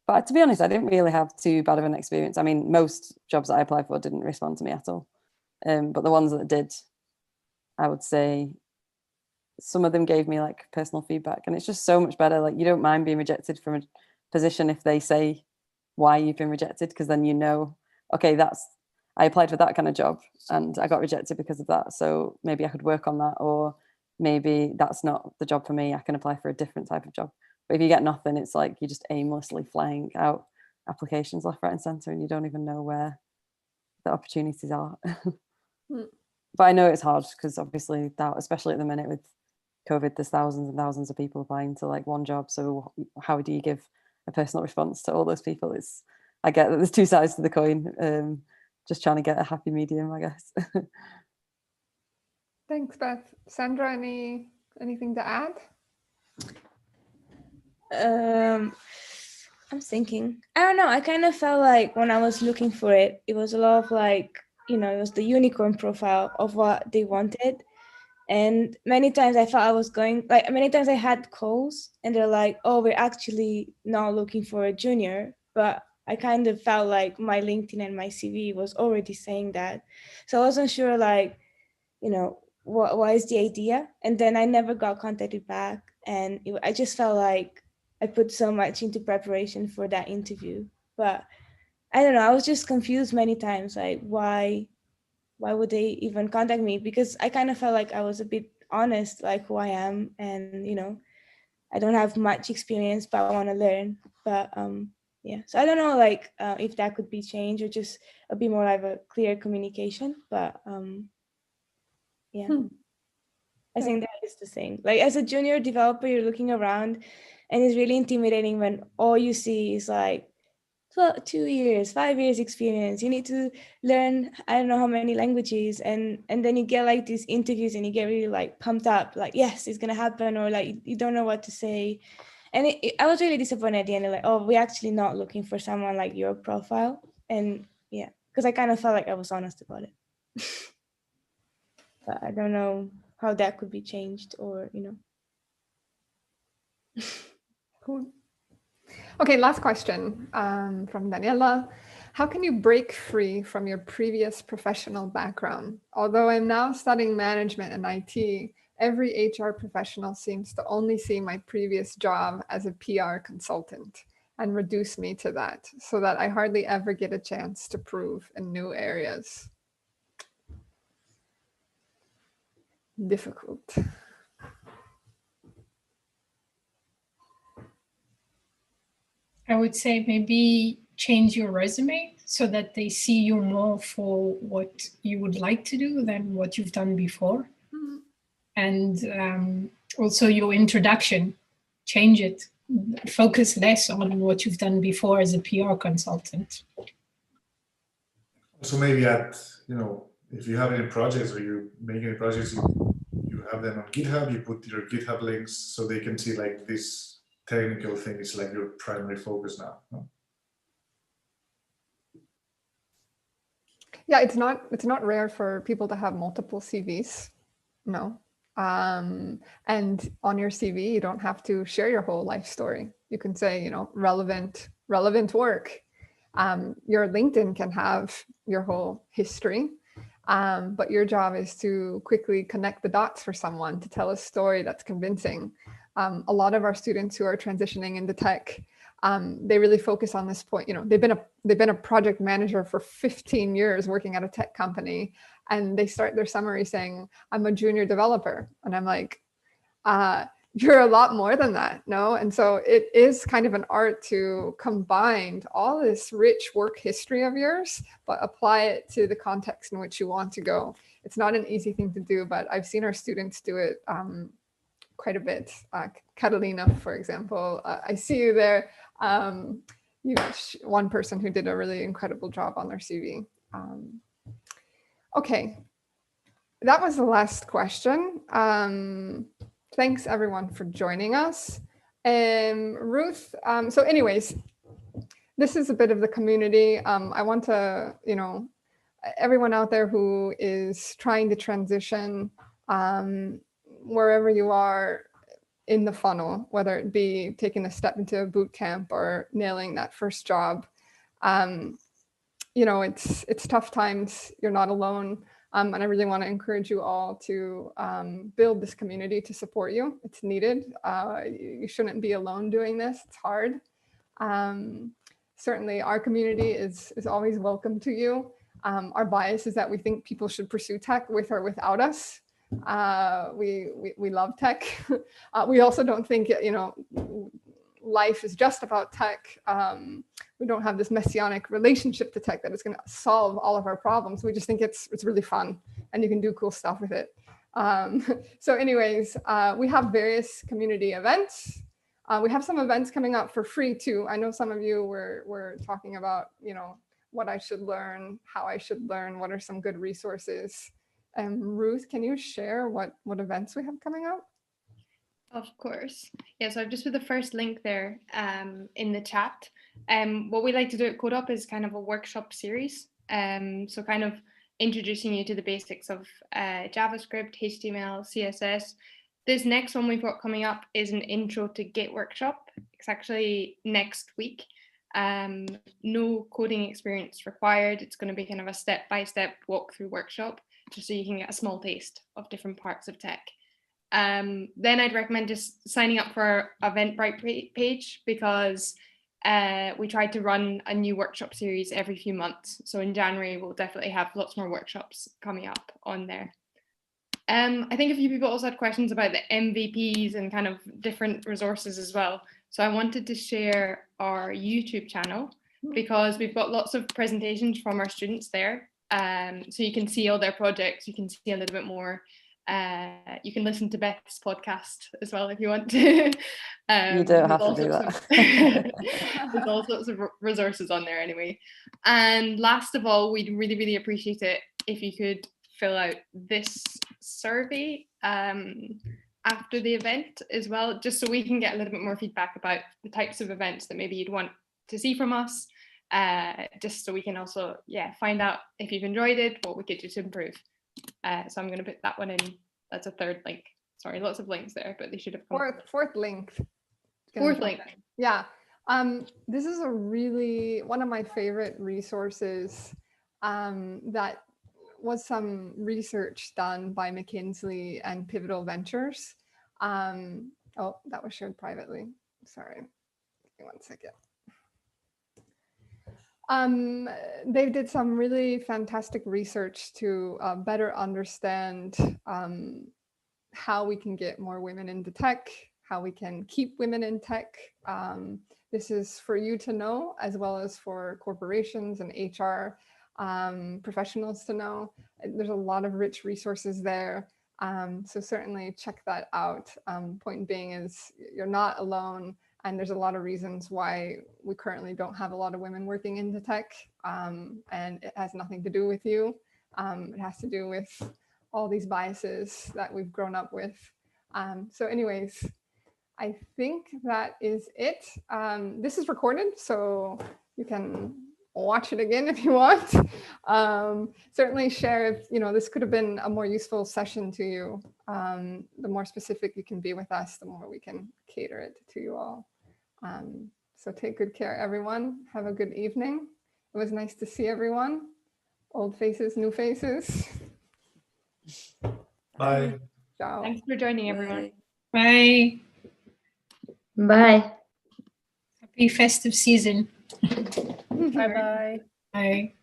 But to be honest, I didn't really have too bad of an experience. I mean, most jobs that I applied for didn't respond to me at all. But the ones that did, I would say some of them gave me like personal feedback, and it's just so much better. Like, you don't mind being rejected from a position if they say why you've been rejected, because then you know, okay, I applied for that kind of job and I got rejected because of that. So maybe I could work on that, or maybe that's not the job for me. I can apply for a different type of job. But if you get nothing, it's like you're just aimlessly flying out applications left, right, and center, and you don't even know where the opportunities are. But I know it's hard because obviously that, especially at the minute with COVID, there's thousands and thousands of people applying to like one job. So how do you give a personal response to all those people? I get that there's two sides to the coin. Just trying to get a happy medium, I guess. Thanks, Beth. Sandra, anything to add? I'm thinking. I don't know. I kind of felt like when I was looking for it, it was a lot of like, it was the unicorn profile of what they wanted. And many times I thought I was many times I had calls and they're like, oh, we're actually not looking for a junior. But I kind of felt like my LinkedIn and my CV was already saying that. So I wasn't sure, like, what is the idea? And then I never got contacted back. And I just felt like I put so much into preparation for that interview. But I don't know, I was just confused many times, like why would they even contact me? Because I kind of felt like I was a bit honest, like who I am. And, I don't have much experience, but I want to learn. But yeah, so I don't know, like if that could be changed or just a bit more of a clear communication. But yeah. I think that is the thing. Like, as a junior developer, you're looking around and it's really intimidating when all you see is like 2 years, 5 years experience. You need to learn, I don't know how many languages. And then you get like these interviews and you get really like pumped up, like, yes, it's going to happen. Or like, you don't know what to say. And I was really disappointed at the end. Like, oh, we're actually not looking for someone like your profile. And yeah, because I kind of felt like I was honest about it. But I don't know how that could be changed, or Cool. Okay, last question from Daniela. How can you break free from your previous professional background? Although I'm now studying management and IT, every HR professional seems to only see my previous job as a PR consultant and reduce me to that, so that I hardly ever get a chance to prove in new areas. Difficult. I would say maybe change your resume so that they see you more for what you would like to do than what you've done before. Mm-hmm. And also your introduction, change it. Focus less on what you've done before as a PR consultant. So maybe if you have any projects or you make any projects, you have them on GitHub, you put your GitHub links so they can see like this technical thing is like your primary focus now. No? Yeah, it's not rare for people to have multiple CVs. No. And on your CV, you don't have to share your whole life story. You can say, relevant work. Your LinkedIn can have your whole history, but your job is to quickly connect the dots for someone, to tell a story that's convincing. A lot of our students who are transitioning into tech, they really focus on this point. They've been a project manager for 15 years working at a tech company, and they start their summary saying, I'm a junior developer. And I'm like, you're a lot more than that, no? And so it is kind of an art to combine all this rich work history of yours, but apply it to the context in which you want to go. It's not an easy thing to do, but I've seen our students do it quite a bit. Catalina, for example, I see you there. One person who did a really incredible job on their CV. Okay, that was the last question. Thanks everyone for joining us. Ruth, so anyways, this is a bit of the community. I want to, everyone out there who is trying to transition, wherever you are in the funnel, whether it be taking a step into a boot camp or nailing that first job, it's tough times. You're not alone. And I really want to encourage you all to build this community to support you. It's needed. You shouldn't be alone doing this. It's hard. Certainly our community is always welcome to you. Our bias is that we think people should pursue tech with or without us. We love tech. We also don't think, life is just about tech. We don't have this messianic relationship to tech that is going to solve all of our problems. We just think it's really fun and you can do cool stuff with it. So anyways, we have various community events. We have some events coming up for free too. I know some of you were talking about, what I should learn, how I should learn, what are some good resources. Ruth, can you share what events we have coming up? Of course. Yeah, so I've just put the first link there in the chat. What we like to do at CodeUp is kind of a workshop series. So kind of introducing you to the basics of JavaScript, HTML, CSS. This next one we've got coming up is an intro to Git workshop. It's actually next week. No coding experience required. It's going to be kind of a step-by-step walkthrough workshop, just so you can get a small taste of different parts of tech. Then I'd recommend just signing up for our Eventbrite page, because we try to run a new workshop series every few months. So in January, we'll definitely have lots more workshops coming up on there. I think a few people also had questions about the MVPs and kind of different resources as well. So I wanted to share our YouTube channel, because we've got lots of presentations from our students there. So you can see all their projects, you can see a little bit more. You can listen to Beth's podcast as well if you want to. You don't have to do that. There's all sorts of resources on there anyway. And last of all, we'd really, really appreciate it if you could fill out this survey after the event as well, just so we can get a little bit more feedback about the types of events that maybe you'd want to see from us, just so we can also find out if you've enjoyed it, what we could do to improve. So I'm going to put that one in. That's a third link. Sorry, lots of links there, but they should have come. Fourth link. Fourth link. Yeah. This is one of my favorite resources that was some research done by McKinsey and Pivotal Ventures. Oh, that was shared privately. Sorry. Give me 1 second. They did some really fantastic research to better understand how we can get more women into tech, how we can keep women in tech. This is for you to know, as well as for corporations and HR professionals to know. There's a lot of rich resources there. So certainly check that out. Point being is you're not alone. And there's a lot of reasons why we currently don't have a lot of women working into tech. And it has nothing to do with you. It has to do with all these biases that we've grown up with. So anyways, I think that is it. This is recorded, so you can watch it again if you want. Certainly share if, this could have been a more useful session to you. The more specific you can be with us, the more we can cater it to you all. So take good care, everyone. Have a good evening. It was nice to see everyone. Old faces, new faces. Bye. Ciao. Thanks for joining, everyone. Bye. Bye. Happy festive season. Bye-bye. Bye.